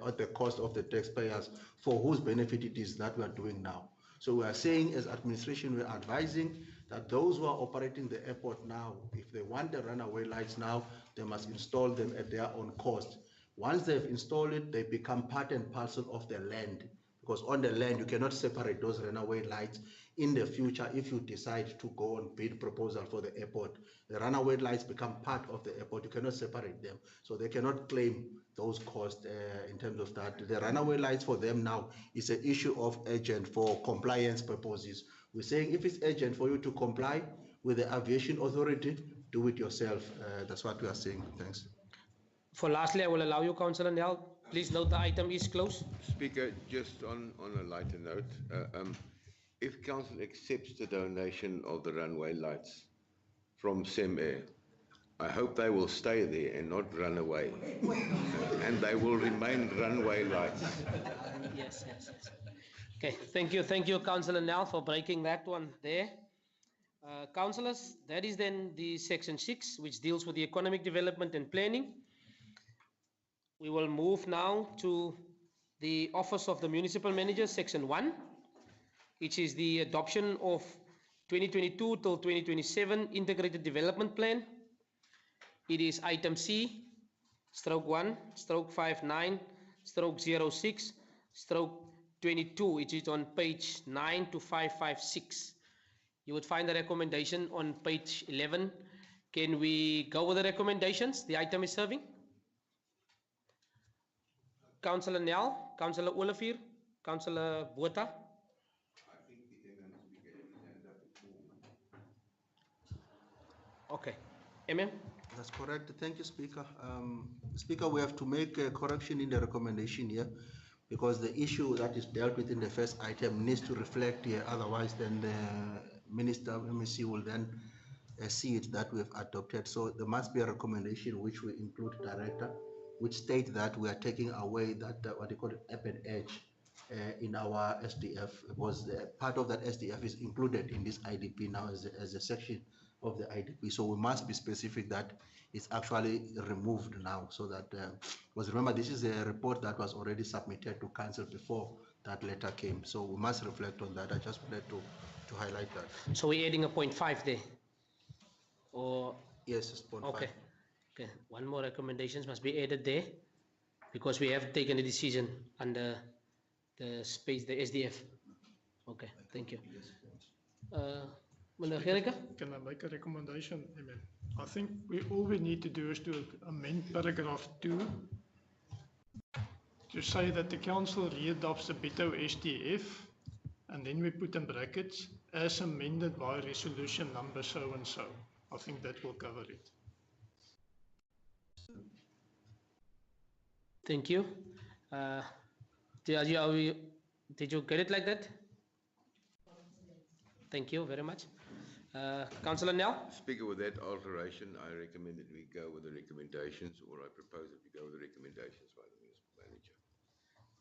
Speaker 6: at the cost of the taxpayers, for whose benefit it is that we are doing now. So we are saying as administration, we're advising that those who are operating the airport now, if they want the runaway lights now, they must install them at their own cost. Once they've installed it, they become part and parcel of the land. Because on the land, you cannot separate those runaway lights. In the future, if you decide to go on bid proposal for the airport, the runaway lights become part of the airport. You cannot separate them. So they cannot claim those costs in terms of that. The runaway lights for them now is an issue of urgent for compliance purposes. We're saying if it's urgent for you to comply with the aviation authority, do it yourself. That's what we are saying. Thanks.
Speaker 1: For lastly, I will allow you, Councillor Nel. Please note the item is closed.
Speaker 4: Speaker, just on a lighter note, if council accepts the donation of the runway lights from SEMAIR, I hope they will stay there and not run away. And they will remain runway lights.
Speaker 1: Yes. Okay, thank you, Councillor Nel, for breaking that one there. Councillors, that is then the section 6, which deals with the economic development and planning. We will move now to the Office of the Municipal Manager, section 1, which is the adoption of 2022 till 2027 Integrated Development Plan. It is item C, stroke 1, stroke 59, stroke 06, stroke 22, which is on page 9 to 556. You would find the recommendation on page 11. Can we go with the recommendations the item is serving? Councillor Nel, Councillor Olivier, Councillor Botha. Okay, MM.
Speaker 6: That's correct. Thank you, Speaker. Speaker, we have to make a correction in the recommendation here because the issue that is dealt with in the first item needs to reflect here. Otherwise, then the Minister of MEC will then see it that we have adopted. So there must be a recommendation which we include, Director, which state that we are taking away that what they call it app and edge in our SDF, because part of that SDF is included in this IDP now as a section of the IDP. So we must be specific that it's actually removed now, so that because remember this is a report that was already submitted to council before that letter came. So we must reflect on that. I just wanted to highlight that.
Speaker 1: So we're adding a 0.5 there, or
Speaker 6: yes, it's 0.5.
Speaker 1: Okay. Okay, one more recommendations must be added there because we have taken a decision under the space, the SDF. Okay, thank you.
Speaker 8: Can I make a recommendation, Amen? I think all we need to do is to amend paragraph 2 to say that the council readopts the Bitou SDF, and then we put in brackets as amended by resolution number so and so. I think that will cover it.
Speaker 1: Thank you. Did you get it like that? Thank you very much. Councillor Nel?
Speaker 4: Speaker, with that alteration, I recommend that we go with the recommendations, or I propose that we go with the recommendations by the Municipal Manager.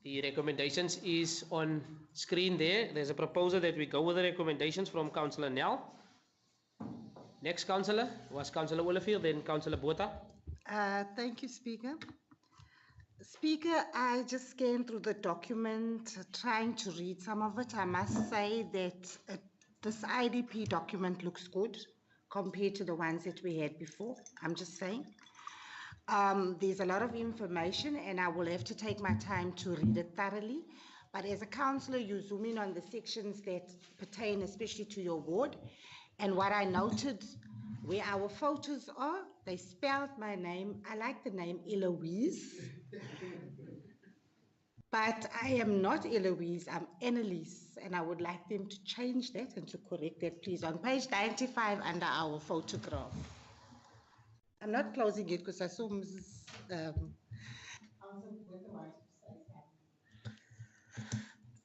Speaker 1: The recommendations is on screen there. There's a proposal that we go with the recommendations from Councillor Nel. Next councillor was Councillor Olivier, then Councillor Botha.
Speaker 5: Thank you, Speaker. Speaker, I just scanned through the document, trying to read some of it. I must say that this IDP document looks good compared to the ones that we had before. I'm just saying. There's a lot of information and I will have to take my time to read it thoroughly. But as a councillor, you zoom in on the sections that pertain especially to your ward. And what I noted where our photos are, they spelled my name. I like the name Eloise. But I am not Eloise, I'm Annalise, and I would like them to change that and to correct that, please. On page 95 under our photograph. I'm not closing it because I saw Mrs.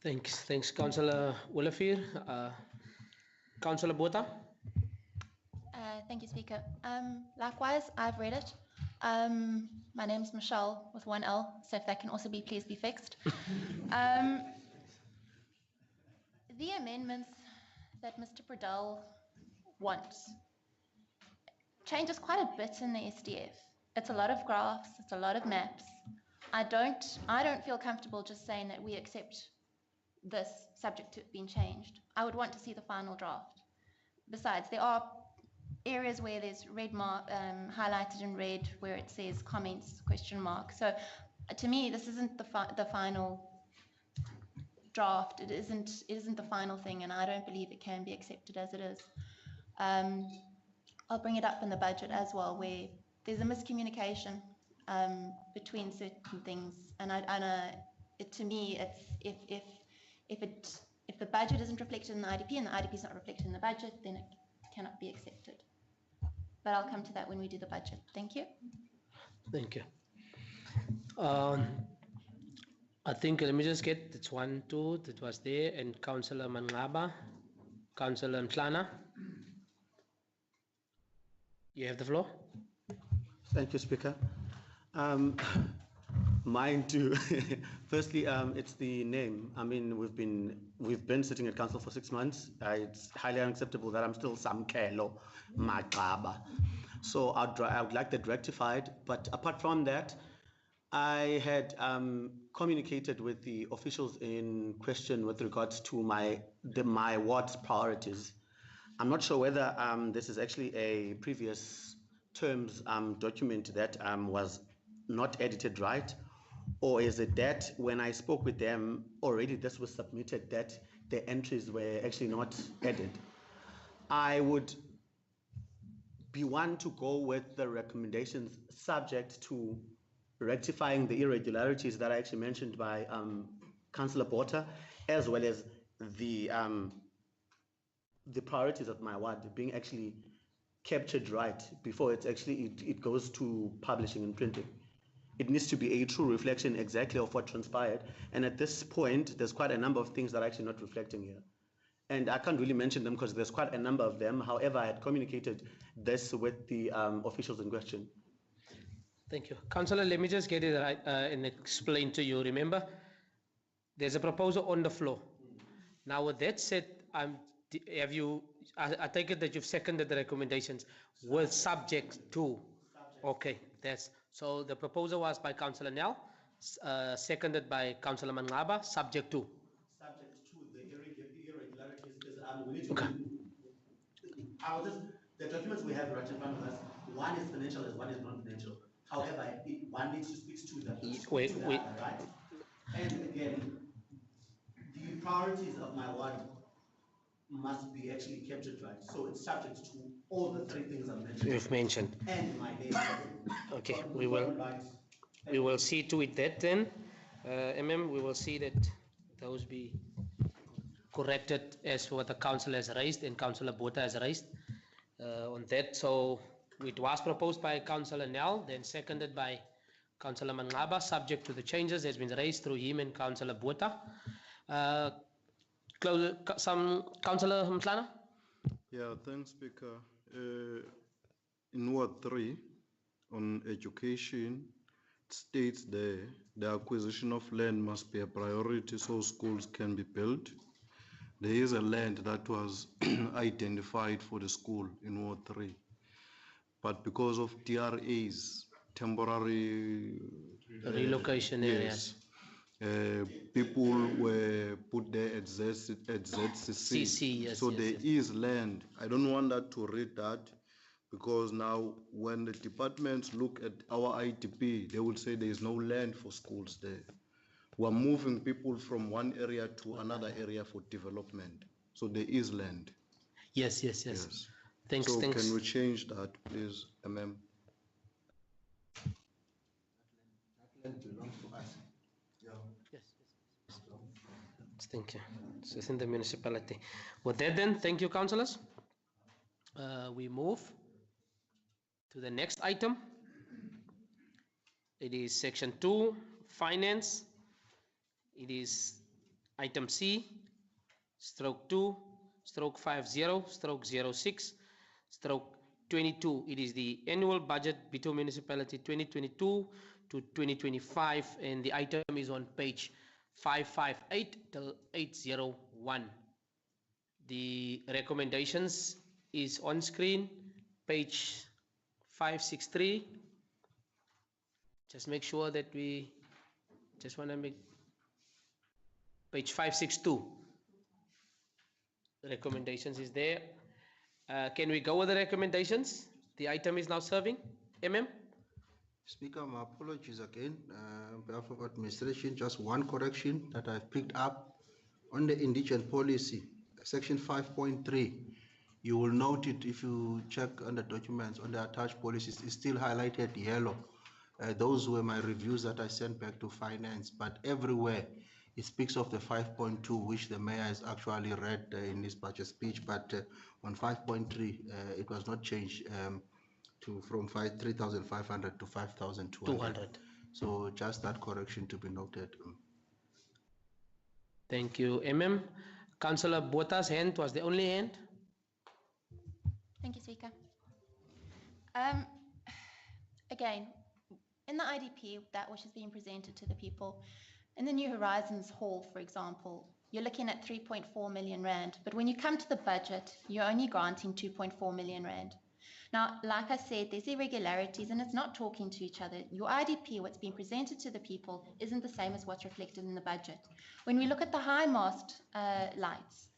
Speaker 1: Thanks, Councillor Olivier. Councillor Botha.
Speaker 10: Thank you, Speaker. Likewise, I've read it. My name's Michelle with 1 L, so if that can also please be fixed. The amendments that Mr. Pradell wants, changes quite a bit in the SDF. It's a lot of graphs, it's a lot of maps. I don't feel comfortable just saying that we accept this subject to it being changed. I would want to see the final draft. Besides, there are areas where there's red mark, highlighted in red, where it says comments, question mark. So to me, this isn't the final draft. It isn't the final thing, and I don't believe it can be accepted as it is. I'll bring it up in the budget as well, where there's a miscommunication between certain things, and to me, it's if the budget isn't reflected in the IDP and the IDP is not reflected in the budget, then it cannot be accepted. But I'll come to that when we do the budget. Thank you.
Speaker 1: Thank you. I think, let me just get, it's 1, 2, that was there, and Councillor Mangaba, Councillor Mtlana. You have the floor.
Speaker 11: Thank you, Speaker. Mine too. Firstly, it's the name. I mean, we've been sitting at council for 6 months. It's highly unacceptable that I'm still Samkelo Magaba. So I would like that rectified. But apart from that, I had communicated with the officials in question with regards to my ward's priorities. I'm not sure whether this is actually a previous terms document that was not edited right, or is it that when I spoke with them already this was submitted that the entries were actually not added. I would be one to go with the recommendations subject to rectifying the irregularities that are actually mentioned by Councillor Botha, as well as the priorities of my ward being actually captured right before it's actually it goes to publishing and printing. It needs to be a true reflection exactly of what transpired, and at this point there's quite a number of things that are actually not reflecting here, and I can't really mention them because there's quite a number of them. However, I had communicated this with the officials in question.
Speaker 1: Thank you. Councillor, let me just get it right and explain to you. Remember, there's a proposal on the floor. Now with that said, I take it that you've seconded the recommendations with subject to. Okay, that's so the proposal was by Councillor Nel, seconded by Councillor Mangaba, subject to.
Speaker 11: Subject to the irregularities, because we need to.
Speaker 1: Okay.
Speaker 11: The documents we have right in front of us, one is financial and one is non-financial. However, one needs to speak to the other, right? And again, the priorities of my ward must be actually captured right. So it's subject to all the 3 things I've mentioned.
Speaker 1: You've mentioned.
Speaker 11: And my name.
Speaker 1: Okay, we will see to it that then, we will see that those be corrected as what the council has raised and Councillor Botha has raised on that. So it was proposed by Councillor Nel, then seconded by Councillor Mangaba, subject to the changes that's been raised through him and Councillor Botha. Councillor Mtlana?
Speaker 2: Yeah, thanks, Speaker. In Ward 3, on education, it states there the acquisition of land must be a priority so schools can be built. There is a land that was identified for the school in Ward 3. But because of TRAs, temporary
Speaker 1: relocation areas,
Speaker 2: people were put there at ZCC.
Speaker 1: Yes,
Speaker 2: so
Speaker 1: yes,
Speaker 2: there
Speaker 1: yes.
Speaker 2: is land. I don't want that to read that, because now when the departments look at our IDP, they will say there is no land for schools there. We're moving people from one area to another area for development. So there is land.
Speaker 1: Yes. Thanks.
Speaker 2: So can we change that, please, MM?
Speaker 6: That land belongs to us.
Speaker 1: Yes. Thank you. It's in the municipality. With that then, thank you, councillors. We move to the next item. It is section 2, finance. It is item C, stroke 2, stroke 50, stroke 06, stroke 22. It is the annual budget Bitou Municipality 2022 to 2025, and the item is on page 558 till 801. The recommendations is on screen, page 563. Just make sure that we just want to make page 562. The recommendations is there. Can we go with the recommendations? The item is now serving. MM?
Speaker 6: Speaker, my apologies again. On behalf of administration, just one correction that I've picked up on the indigent policy, section 5.3. You will note it if you check on the documents on the attached policies, it's still highlighted yellow. Those were my reviews that I sent back to finance, but everywhere it speaks of the 5.2, which the mayor has actually read in his budget speech, but on 5.3, it was not changed from 3,500 to 5,200. So just that correction to be noted.
Speaker 1: Thank you, MM. Councillor Bota's hand was the only hand.
Speaker 10: Thank you, Speaker. Again, in the IDP, that which is being presented to the people, in the New Horizons Hall, for example, you're looking at 3.4 million rand, but when you come to the budget, you're only granting 2.4 million rand. Now, like I said, there's irregularities and it's not talking to each other. Your IDP, what's being presented to the people, isn't the same as what's reflected in the budget. When we look at the high mast lights,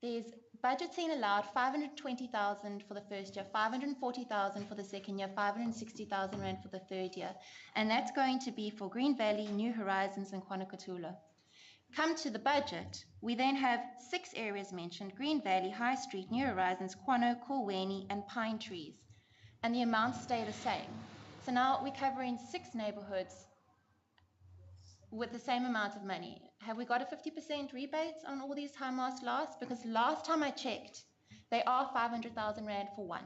Speaker 10: there's budgeting allowed 520,000 for the first year, 540,000 for the second year, 560,000 rand for the third year. And that's going to be for Green Valley, New Horizons and Kwanakatula. Come to the budget, we then have 6 areas mentioned: Green Valley, High Street, New Horizons, Kwano, Kulweni and Pine Trees. And the amounts stay the same. So now we're covering 6 neighborhoods with the same amount of money. Have we got a 50% rebate on all these high mast lights? Because last time I checked, they are 500,000 rand for one.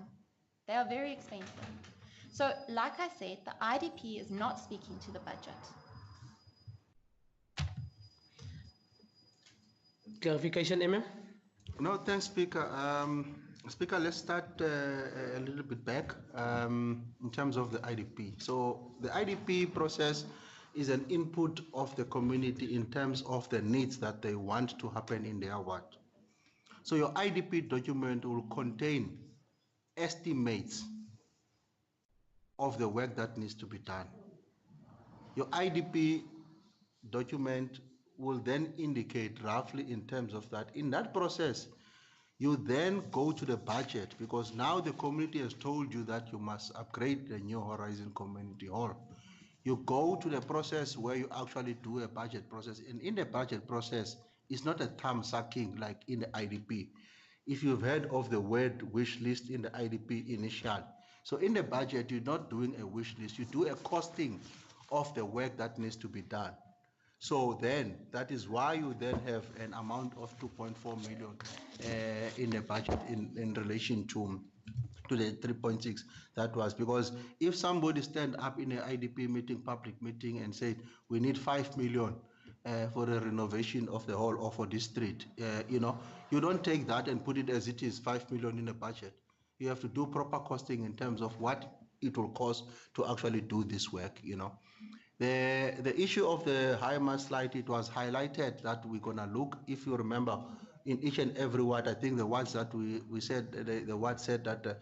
Speaker 10: They are very expensive. So like I said, the IDP is not speaking to the budget.
Speaker 1: Clarification, MM?
Speaker 6: No, thanks, Speaker. Speaker, let's start a little bit back in terms of the IDP. So the IDP process is an input of the community in terms of the needs that they want to happen in their ward. So your IDP document will contain estimates of the work that needs to be done. Your IDP document will then indicate roughly in terms of that. In that process, you then go to the budget, because now the community has told you that you must upgrade the New Horizon Community Hall. You go to the process where you actually do a budget process. And in the budget process, it's not a thumb sucking like in the IDP. If you've heard of the word wish list in the IDP initial. So in the budget, you're not doing a wish list, you do a costing of the work that needs to be done. So then, that is why you then have an amount of 2.4 million in the budget in relation to the 3.6 that was, because if somebody stand up in an IDP meeting, public meeting, and said we need 5 million for the renovation of the hall or for this street, you know, you don't take that and put it as it is 5 million in the budget. You have to do proper costing in terms of what it will cost to actually do this work, you know. The issue of the high mast light, it was highlighted that we're gonna look, if you remember, in each and every ward. I think the words that we said, the word said that,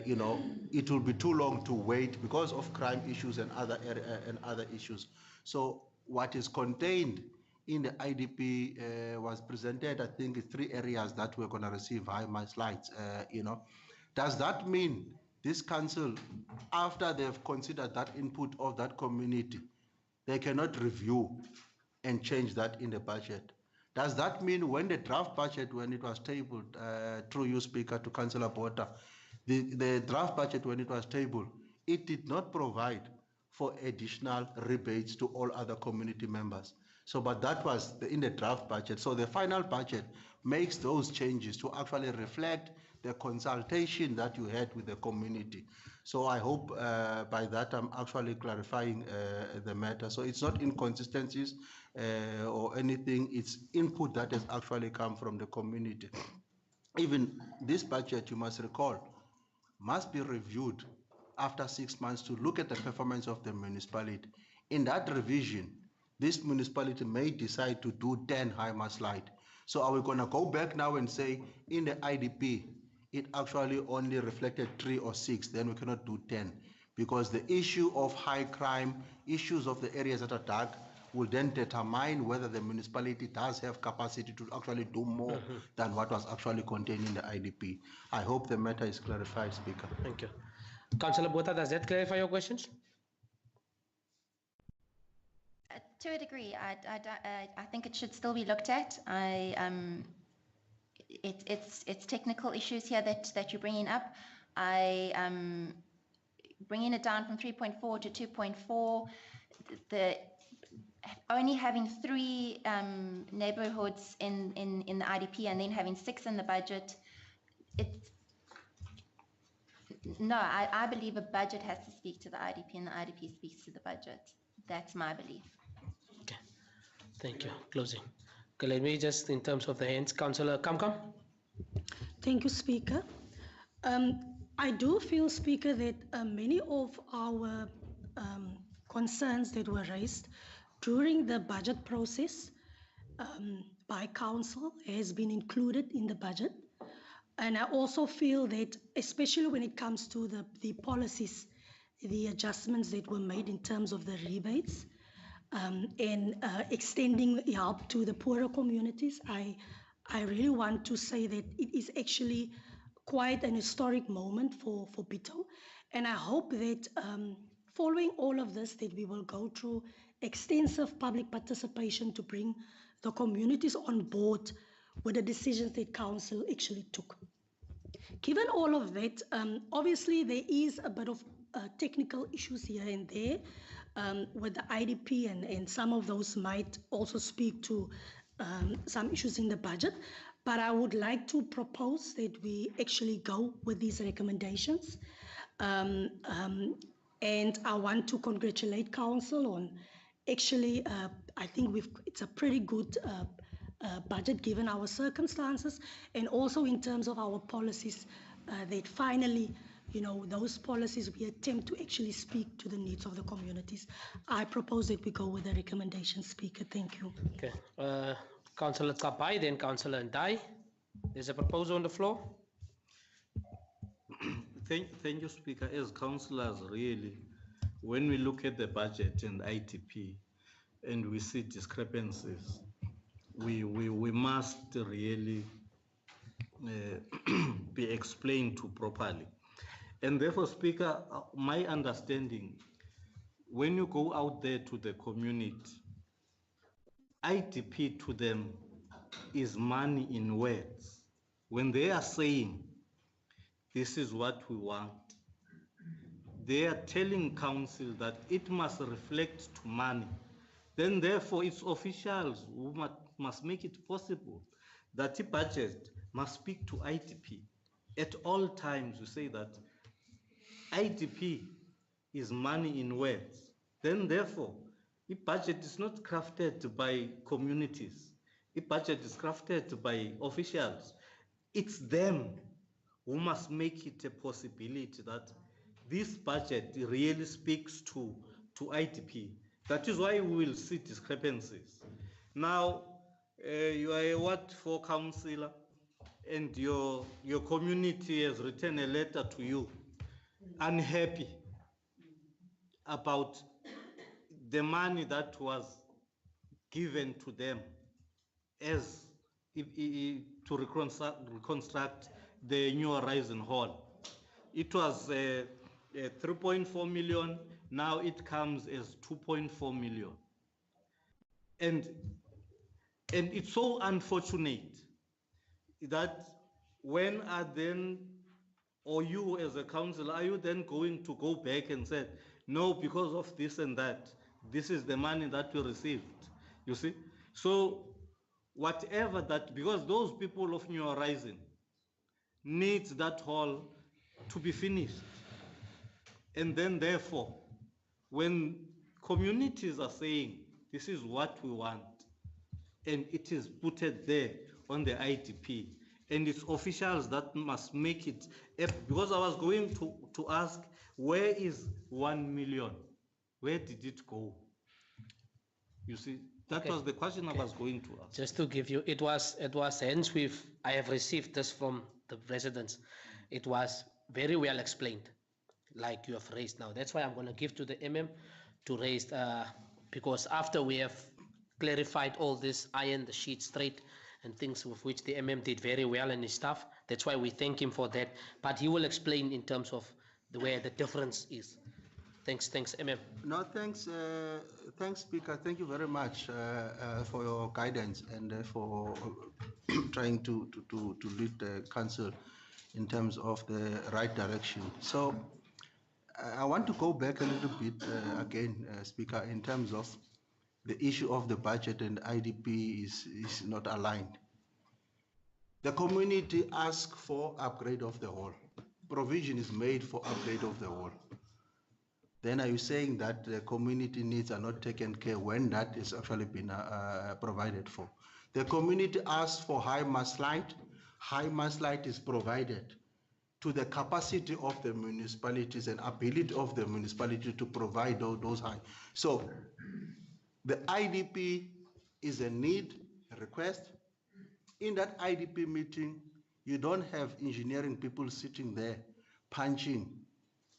Speaker 6: you know, it will be too long to wait because of crime issues and other issues. So what is contained in the IDP was presented, I think, 3 areas that we're gonna receive high mast lights, you know. Does that mean this council, after they've considered that input of that community, they cannot review and change that in the budget? Does that mean when the draft budget, when it was tabled, through you, Speaker, to Councillor Botha, the draft budget, when it was tabled, it did not provide for additional rebates to all other community members? So, but that was in the draft budget. So the final budget makes those changes to actually reflect the consultation that you had with the community. So I hope by that I'm actually clarifying the matter. So it's not inconsistencies or anything, it's input that has actually come from the community. Even this budget, you must recall, must be reviewed after 6 months to look at the performance of the municipality. In that revision, this municipality may decide to do 10 high mast light. So are we gonna go back now and say in the IDP, it actually only reflected 3 or 6, then we cannot do 10. Because the issue of high crime, issues of the areas that are dark, will then determine whether the municipality does have capacity to actually do more than what was actually contained in the IDP. I hope the matter is clarified, Speaker.
Speaker 1: Thank you. Councillor Botha, does that clarify your questions?
Speaker 10: To a degree, I think it should still be looked at. It's technical issues here that you're bringing up. Bringing it down from 3.4 to 2.4, only having 3 neighborhoods in the IDP and then having 6 in the budget. I believe a budget has to speak to the IDP and the IDP speaks to the budget. That's my belief.
Speaker 1: Okay, thank you. Closing. Okay, let me just, in terms of the hands, Councillor Kamkam.
Speaker 9: Thank you, Speaker. I do feel, Speaker, that many of our concerns that were raised during the budget process by Council has been included in the budget. And I also feel that, especially when it comes to the policies, the adjustments that were made in terms of the rebates and extending help to the poorer communities, I really want to say that it is actually quite an historic moment for Bitou. And I hope that following all of this, that we will go through extensive public participation to bring the communities on board with the decisions that Council actually took. Given all of that, obviously there is a bit of technical issues here and there with the IDP, and some of those might also speak to some issues in the budget. But I would like to propose that we actually go with these recommendations. And I want to congratulate Council on actually, I think it's a pretty good budget given our circumstances, and also in terms of our policies, that finally, those policies, we attempt to actually speak to the needs of the communities. I propose that we go with the recommendation, Speaker. Thank you.
Speaker 1: Okay. Councillor Kapai, then Councillor Ndai. There's a proposal on the floor.
Speaker 7: Thank you, Speaker. As councillors, really, when we look at the budget and ITP and we see discrepancies, we must really be explained to properly. And therefore, Speaker, my understanding, when you go out there to the community, ITP to them is money in words. When they are saying, this is what we want, they are telling council that it must reflect to money. Then therefore it's officials who must make it possible that the budget must speak to ITP. At all times we say that ITP is money in words. Then therefore, the budget is not crafted by communities. The budget is crafted by officials. It's them who must make it a possibility that this budget really speaks to ITP. That is why we will see discrepancies. Now, you are a Ward 4 councillor, and your community has written a letter to you, unhappy about the money that was given to them as to reconstruct the New Horizon Hall. It was 3.4 million, now it comes as 2.4 million. And it's so unfortunate that when are then, or you as a council, are you then going to go back and say, no, because of this and that, this is the money that we received, you see? So whatever that, because those people of New Horizon needs that hall to be finished. And then therefore, when communities are saying, this is what we want, and it is put there on the ITP, and it's officials that must make it, because I was going to ask, where is 1 million? Where did it go? You see, that was the question I was going to ask.
Speaker 1: Just to give you, it was hence I have received this from the residents. it was very well explained, like you have raised now. That's why I'm going to give to the MM to raise, because after we have clarified all this, iron the sheet straight and things with which the MM did very well and his stuff. That's why we thank him for that. But he will explain in terms of where the difference is. Thanks, MM.
Speaker 6: No, thanks, thanks, Speaker. Thank you very much for your guidance and for trying to lead the council in terms of the right direction. So I want to go back a little bit again, Speaker, in terms of the issue of the budget and IDP is not aligned. The community asks for upgrade of the hall. Provision is made for upgrade of the hall. Then are you saying that the community needs are not taken care when that is actually been provided for? The community asks for high mast light. High mast light is provided to the capacity of the municipalities and ability of the municipality to provide those high. So the IDP is a need, a request. In that IDP meeting, you don't have engineering people sitting there punching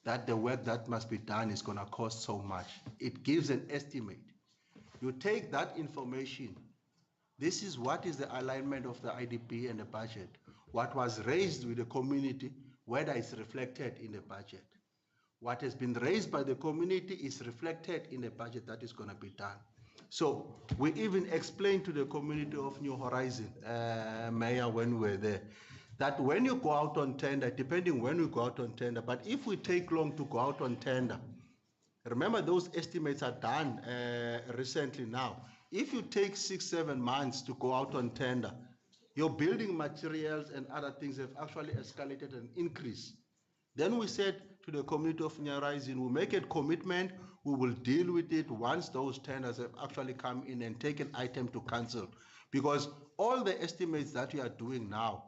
Speaker 6: that the work that must be done is going to cost so much. It gives an estimate. You take that information. This is what is the alignment of the IDP and the budget. What was raised with the community, whether it's reflected in the budget. What has been raised by the community is reflected in the budget that is going to be done. So we even explained to the community of New Horizon, Mayor, when we were there, that when you go out on tender, depending when we go out on tender, but if we take long to go out on tender, remember those estimates are done recently now. If you take 6-7 months to go out on tender, your building materials and other things have actually escalated and increased. Then we said to the community of New Horizon, we'll make a commitment, we will deal with it once those tenders have actually come in and take an item to council. Because all the estimates that we are doing now,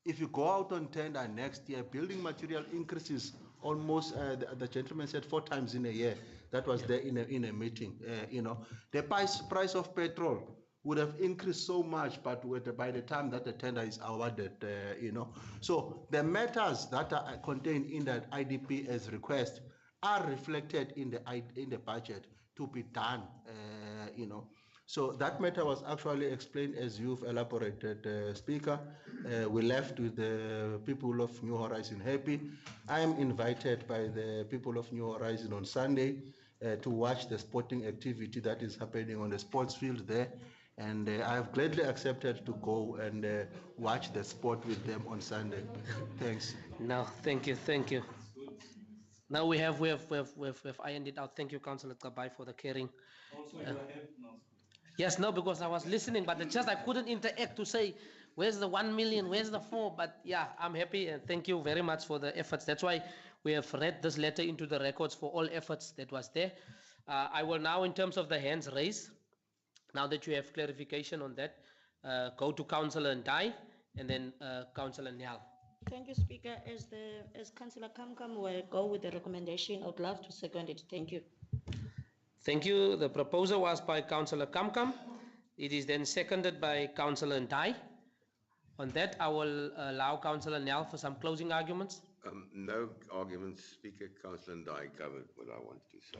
Speaker 6: if you go out on tender next year, building material increases almost, the gentleman said 4 times in a year. That was there in a meeting, you know. The price of petrol would have increased so much, but by the time that the tender is awarded, you know. So the matters that are contained in that IDP as request are reflected in the budget to be done, you know. So that matter was actually explained as you've elaborated, Speaker. We left with the people of New Horizon happy. I am invited by the people of New Horizon on Sunday to watch the sporting activity that is happening on the sports field there. And I have gladly accepted to go and watch the sport with them on Sunday. Thanks.
Speaker 1: No, thank you. Now we have ironed it out. Thank you, Councillor Kabai, for the caring.
Speaker 7: Also, you have now.
Speaker 1: Yes, no, because I was listening, but it's just I couldn't interact to say, where's the 1 million, where's the 4? But yeah, I'm happy and thank you very much for the efforts. That's why we have read this letter into the records for all efforts that was there. I will now, in terms of the hands raised, now that you have clarification on that, go to Councillor Ndai and then Councillor Nyal.
Speaker 12: Thank you, Speaker. As Councillor Kamkam will go with the recommendation, I would love to second it. Thank you.
Speaker 1: Thank you. The proposal was by Councillor Kamkam. It is then seconded by Councillor Ndai. On that, I will allow Councillor Nyal for some closing arguments.
Speaker 4: No arguments, Speaker. Councillor Ndai covered what I wanted to say.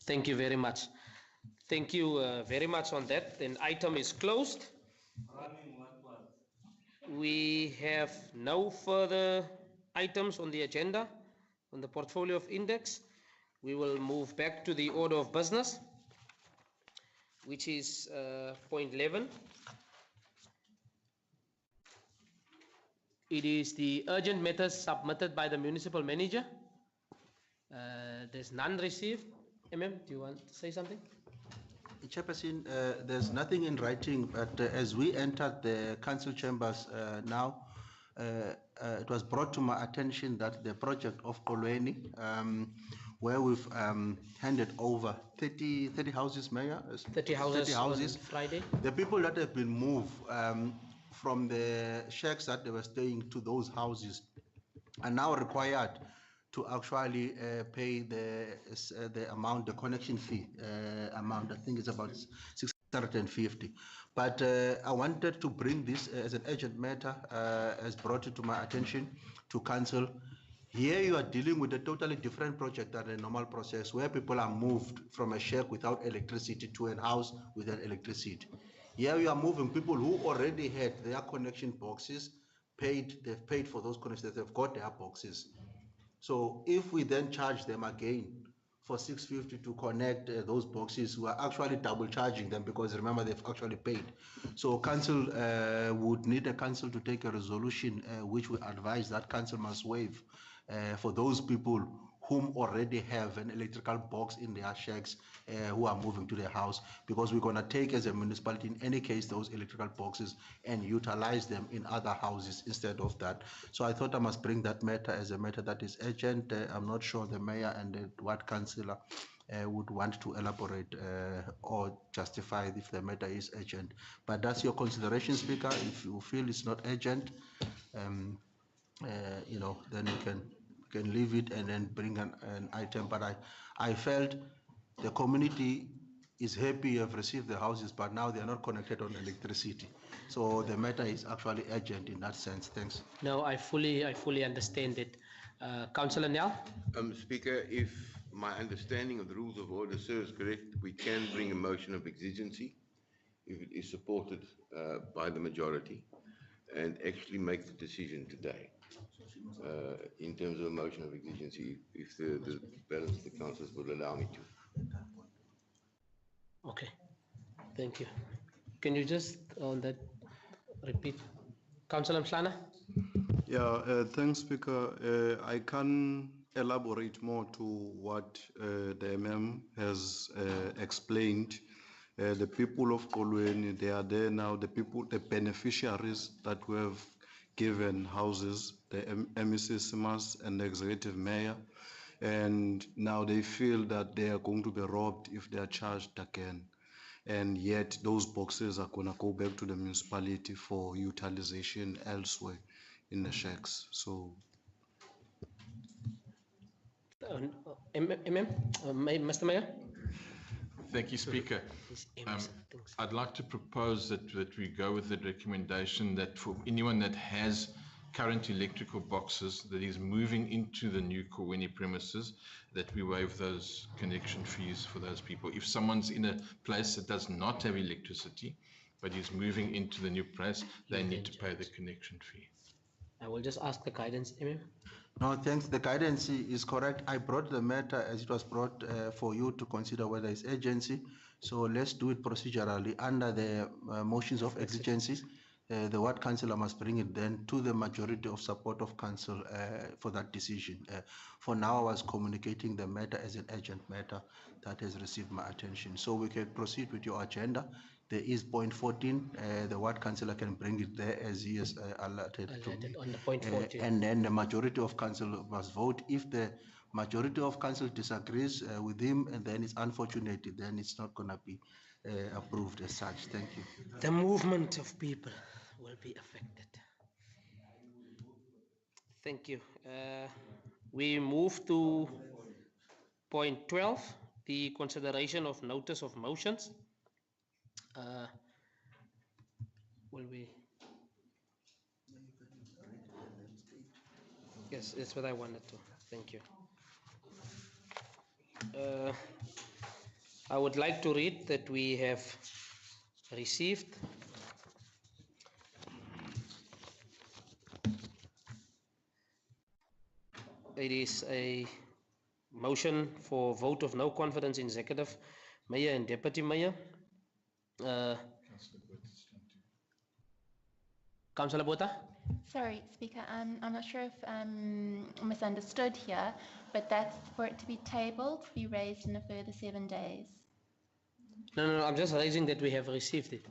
Speaker 1: Thank you very much. Thank you very much on that. Then item is closed. We have no further items on the agenda on the portfolio of index. We will move back to the order of business, which is point 11. It is the urgent matters submitted by the municipal manager. There's none received. MM, do you want to say something?
Speaker 6: Chairperson, there's nothing in writing, but as we entered the council chambers now, it was brought to my attention that the project of Kolweni, where we've handed over 30 houses, Mayor?
Speaker 1: 30 houses on Friday.
Speaker 6: The people that have been moved from the shacks that they were staying to those houses are now required to actually pay the amount, the connection fee amount. I think it's about 600 350. But I wanted to bring this as an urgent matter, as brought it to my attention to council. Here you are dealing with a totally different project than a normal process where people are moved from a shack without electricity to a house with an electricity. Here you are moving people who already had their connection boxes they've paid for those connections, they've got their boxes. So if we then charge them again for 650 to connect those boxes, we are actually double charging them because remember they've actually paid. So council would need a council to take a resolution which we advise that council must waive for those people whom already have an electrical box in their shacks who are moving to their house, because we're going to take as a municipality in any case those electrical boxes and utilize them in other houses instead of that. So I thought I must bring that matter as a matter that is urgent. I'm not sure the mayor and the ward councillor would want to elaborate or justify if the matter is urgent. But that's your consideration, Speaker. If you feel it's not urgent, you know, then you can leave it and then bring an item. But I felt the community is happy you have received the houses, but now they are not connected on electricity. So the matter is actually urgent in that sense. Thanks.
Speaker 1: No, I fully understand it. Councillor Nell?
Speaker 4: Speaker, if my understanding of the rules of order serves correct, we can bring a motion of exigency if it is supported by the majority and actually make the decision today. In terms of a motion of exigency, if the balance of the councillors would allow me to.
Speaker 1: Okay, thank you. Can you just on that repeat? Councillor Mhlana?
Speaker 2: Yeah, thanks, Speaker. I can elaborate more to what the MM has explained. The people of Kolweni, they are there now, the beneficiaries that we have given houses, the MEC SIMAS and the executive mayor, and now they feel that they are going to be robbed if they are charged again. And yet those boxes are going to go back to the municipality for utilization elsewhere in the shacks. So
Speaker 1: Mr. Mayor?
Speaker 3: Thank you, Speaker. I'd like to propose that we go with the recommendation that for anyone that has current electrical boxes that is moving into the new Kolweni premises, that we waive those connection fees for those people. If someone's in a place that does not have electricity, but is moving into the new place, they need to pay the connection fee.
Speaker 1: I will just ask the guidance, MM.
Speaker 6: No, thanks. The guidance is correct. I brought the matter as it was brought for you to consider whether it's urgency. So let's do it procedurally under the motions of exigency. The ward councillor must bring it then to the majority of support of council for that decision. For now, I was communicating the matter as an urgent matter that has received my attention. So we can proceed with your agenda. There is point 14. The ward councillor can bring it there as he is alerted to me.
Speaker 1: On the point 14.
Speaker 6: And then the majority of council must vote. If the majority of council disagrees with him, and then it's unfortunate, then it's not going to be approved as such. Thank you.
Speaker 1: The movement of people will be affected. Thank you. We move to point 12, the consideration of notice of motions. Will we? Yes, that's what I wanted to. Thank you. I would like to read that we have received it is a motion for vote of no confidence in executive mayor and deputy mayor. Councillor Botha?
Speaker 10: Sorry, Speaker, I'm not sure if misunderstood here, but that's for it to be tabled, to be raised in a further 7 days.
Speaker 1: No, I'm just raising that we have received it.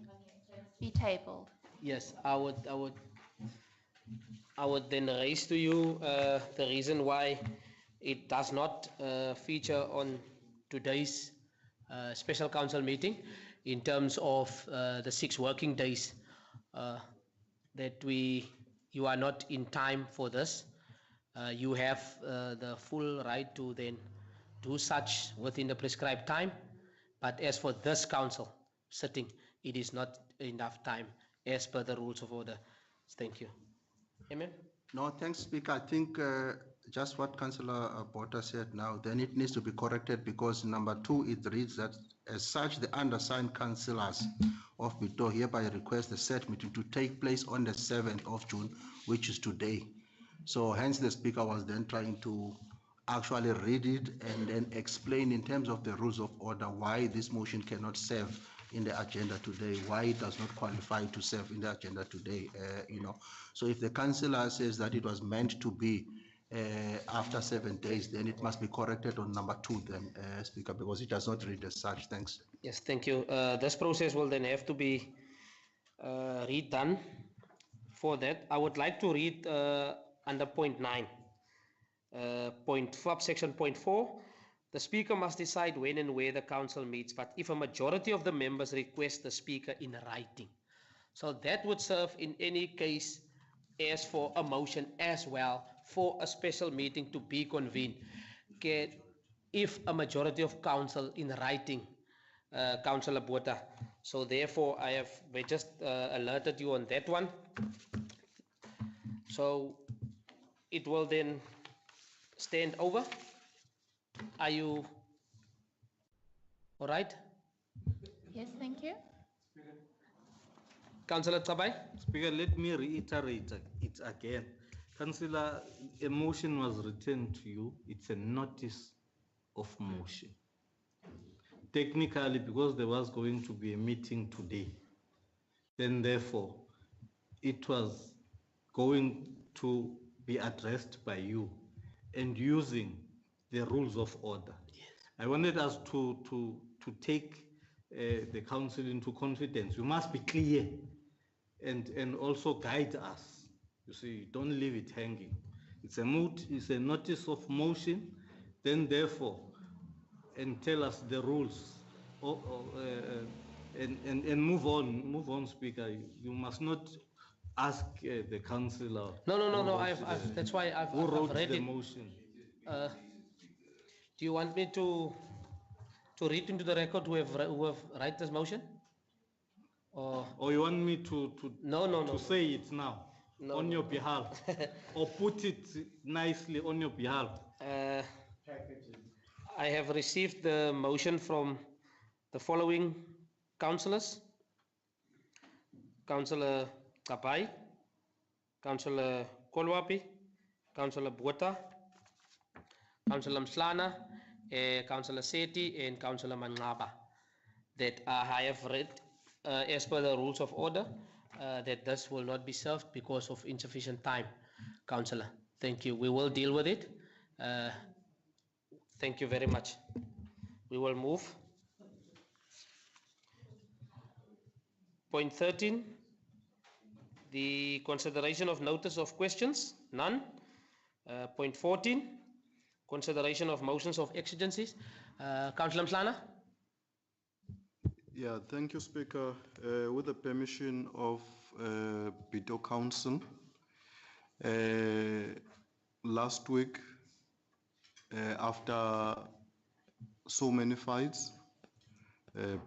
Speaker 10: Be tabled.
Speaker 1: Yes, I would then raise to you the reason why it does not feature on today's special council meeting in terms of the 6 working days that you are not in time for this. You have the full right to then do such within the prescribed time. But as for this council, sitting, it is not enough time as per the rules of order. Thank you. Amen.
Speaker 6: No, thanks, Speaker. I think just what Councillor Botha said now, then it needs to be corrected because number 2, it reads that as such, the undersigned councillors of Bitou hereby request the said meeting to take place on the 7th of June, which is today. So hence the Speaker was then trying to actually read it and then explain in terms of the rules of order why this motion cannot serve in the agenda today, why it does not qualify to serve in the agenda today, So if the councillor says that it was meant to be after 7 days, then it must be corrected on number 2 then, Speaker, because it does not read as such. Thanks.
Speaker 1: Yes, thank you. This process will then have to be redone. For that, I would like to read under point 9, section point 4. The Speaker must decide when and where the Council meets, but if a majority of the members request the Speaker in writing. So that would serve in any case as for a motion as well for a special meeting to be convened. If a majority of Council in writing, Councillor Botha. So therefore, we just alerted you on that one. So it will then stand over. Are you all right?
Speaker 10: Yes, thank you.
Speaker 1: Councillor Tsabai?
Speaker 7: Speaker, let me reiterate it again. Councillor, a motion was written to you. It's a notice of motion. Technically, because there was going to be a meeting today, then therefore, it was going to be addressed by you and using the rules of order. Yes. I wanted us to take the council into confidence. You must be clear and also guide us. You see, don't leave it hanging. It's a notice of motion, then therefore, and tell us the rules and move on, Speaker. You must not ask the councillor.
Speaker 1: No. That's why I've read
Speaker 7: the
Speaker 1: it.
Speaker 7: Motion.
Speaker 1: Do you want me to read into the record who have write this motion?
Speaker 7: Or you want me to say it now on your behalf, or put it nicely on your behalf?
Speaker 1: I have received the motion from the following councillors: Councillor Kapai, Councillor Kolwapi, Councillor Botha, Councillor Mslana, Councillor Seti, and Councillor Manqaba, that I have read as per the rules of order that this will not be served because of insufficient time. Councillor, thank you. We will deal with it. Thank you very much. We will move. Point 13, the consideration of notice of questions, none. Point 14, consideration of motions of exigencies. Councillor Mslana?
Speaker 2: Yeah, thank you, Speaker. With the permission of Bitou Council, last week, after so many fights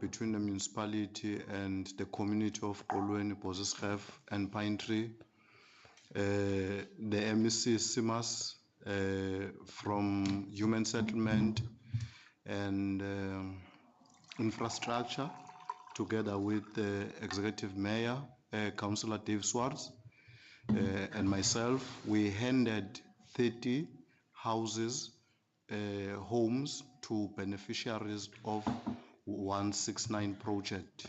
Speaker 2: between the municipality and the community of Olweni, Bosesref, and Pine Tree, the MEC SIMAS from Human Settlement and Infrastructure, together with the Executive Mayor, Councillor Dave Swartz, and myself, we handed 30 houses, homes to beneficiaries of 169 project.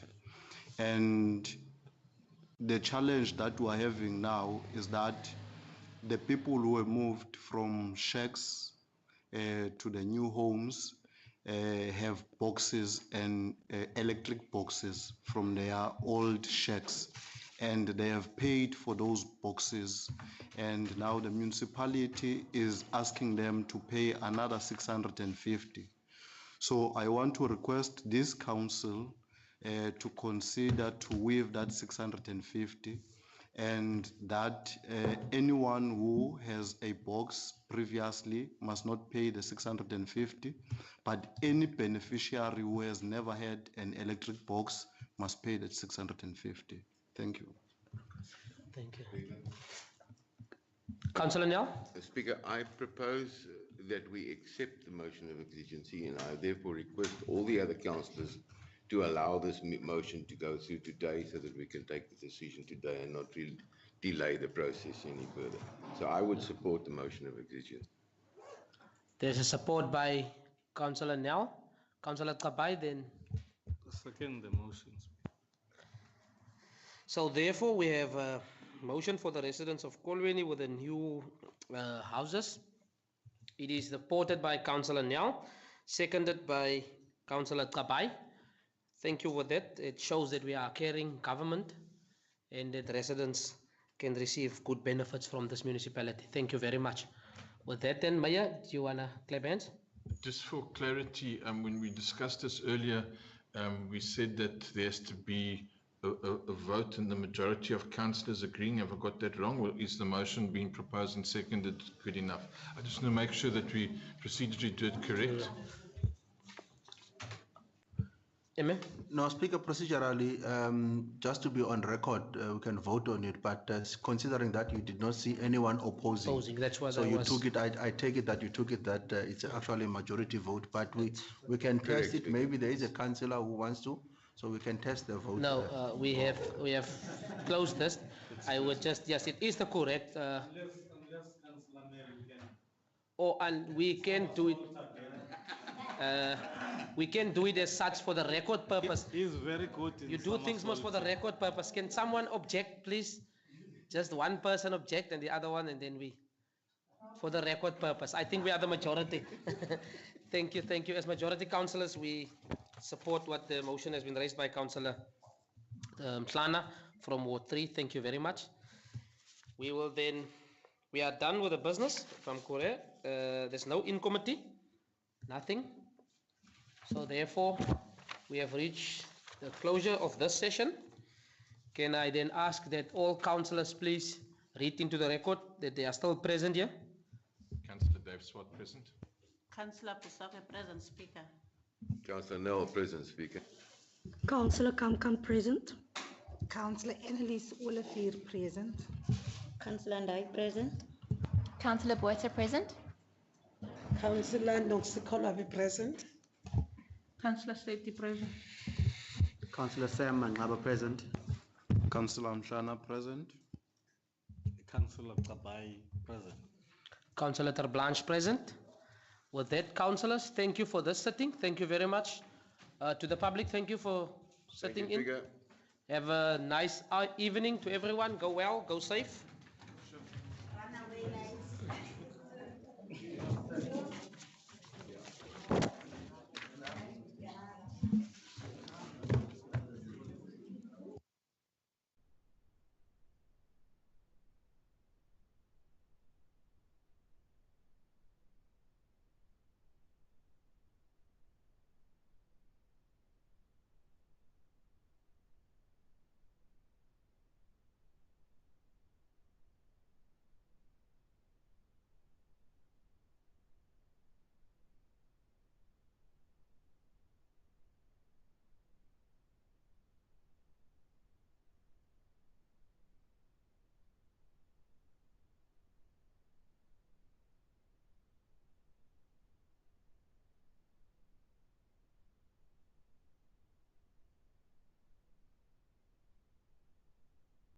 Speaker 2: And the challenge that we're having now is that the people who were moved from shacks to the new homes have boxes and electric boxes from their old shacks, and they have paid for those boxes, and now the municipality is asking them to pay another 650. So I want to request this council to consider to waive that 650, and that anyone who has a box previously must not pay the 650, but any beneficiary who has never had an electric box must pay that 650. Thank you.
Speaker 1: Thank you. Councillor Nel?
Speaker 4: Speaker, I propose that we accept the motion of exigency, and I therefore request all the other councillors to allow this motion to go through today so that we can take the decision today and not really delay the process any further. So I would support the motion of exigency.
Speaker 1: There's a support by Councillor Nel. Councillor Kabai, then.
Speaker 7: Second the motion, Speaker.
Speaker 1: So therefore, we have a motion for the residents of Kolweni with the new houses. It is supported by Councillor Nel, seconded by Councillor Kabai. Thank you for that. It shows that we are caring government and that residents can receive good benefits from this municipality. Thank you very much. With that then, Maya, do you want to clap hands?
Speaker 3: Just for clarity, when we discussed this earlier, we said that there has to be a vote and the majority of councillors agreeing. Have I got that wrong? Or is the motion being proposed and seconded good enough? I just want to make sure that we procedurally do it correct.
Speaker 1: Amen.
Speaker 6: No, Speaker, procedurally, just to be on record, we can vote on it, but considering that you did not see anyone opposing.
Speaker 1: That's what
Speaker 6: so
Speaker 1: I
Speaker 6: you
Speaker 1: was...
Speaker 6: took it, I take it that you took it that it's actually a majority vote, but we can test it. Maybe there is a councillor who wants to, so we can test the vote.
Speaker 1: No, we have closed this. I would just, yes, it is the correct. Oh, and we can do it. We can do it as such for the record purpose.
Speaker 7: He's very good in
Speaker 1: You do things most for the record purpose. Can someone object, please? Just one person object and the other one, and then we, for the record purpose. I think we are the majority. Thank you, thank you. As majority councillors, we support what the motion has been raised by Councillor Mhlana from Ward 3. Thank you very much. We will then, we are done with the business, if I'm correct. There's no in committee, nothing. So therefore, we have reached the closure of this session. Can I then ask that all councillors please read into the record that they are still present here?
Speaker 3: Councillor Dave Swart present.
Speaker 12: Councillor Pusafe present, Speaker.
Speaker 4: Councillor Nel present, Speaker.
Speaker 9: Councillor Kamkam present.
Speaker 5: Councillor Annelies Olivier present.
Speaker 12: Councillor Ndai present.
Speaker 10: Councillor Boyter present.
Speaker 13: Councillor Noxikolabi present.
Speaker 12: Councillor Safety present.
Speaker 11: Councillor Sam Mangaba present.
Speaker 2: Councillor Mhlana present.
Speaker 7: Councillor Kabai present.
Speaker 1: Councillor Terblanche present. With that, councillors, thank you for this sitting. Thank you very much. To the public, thank you for sitting in. Have a nice evening to everyone. Go well, go safe.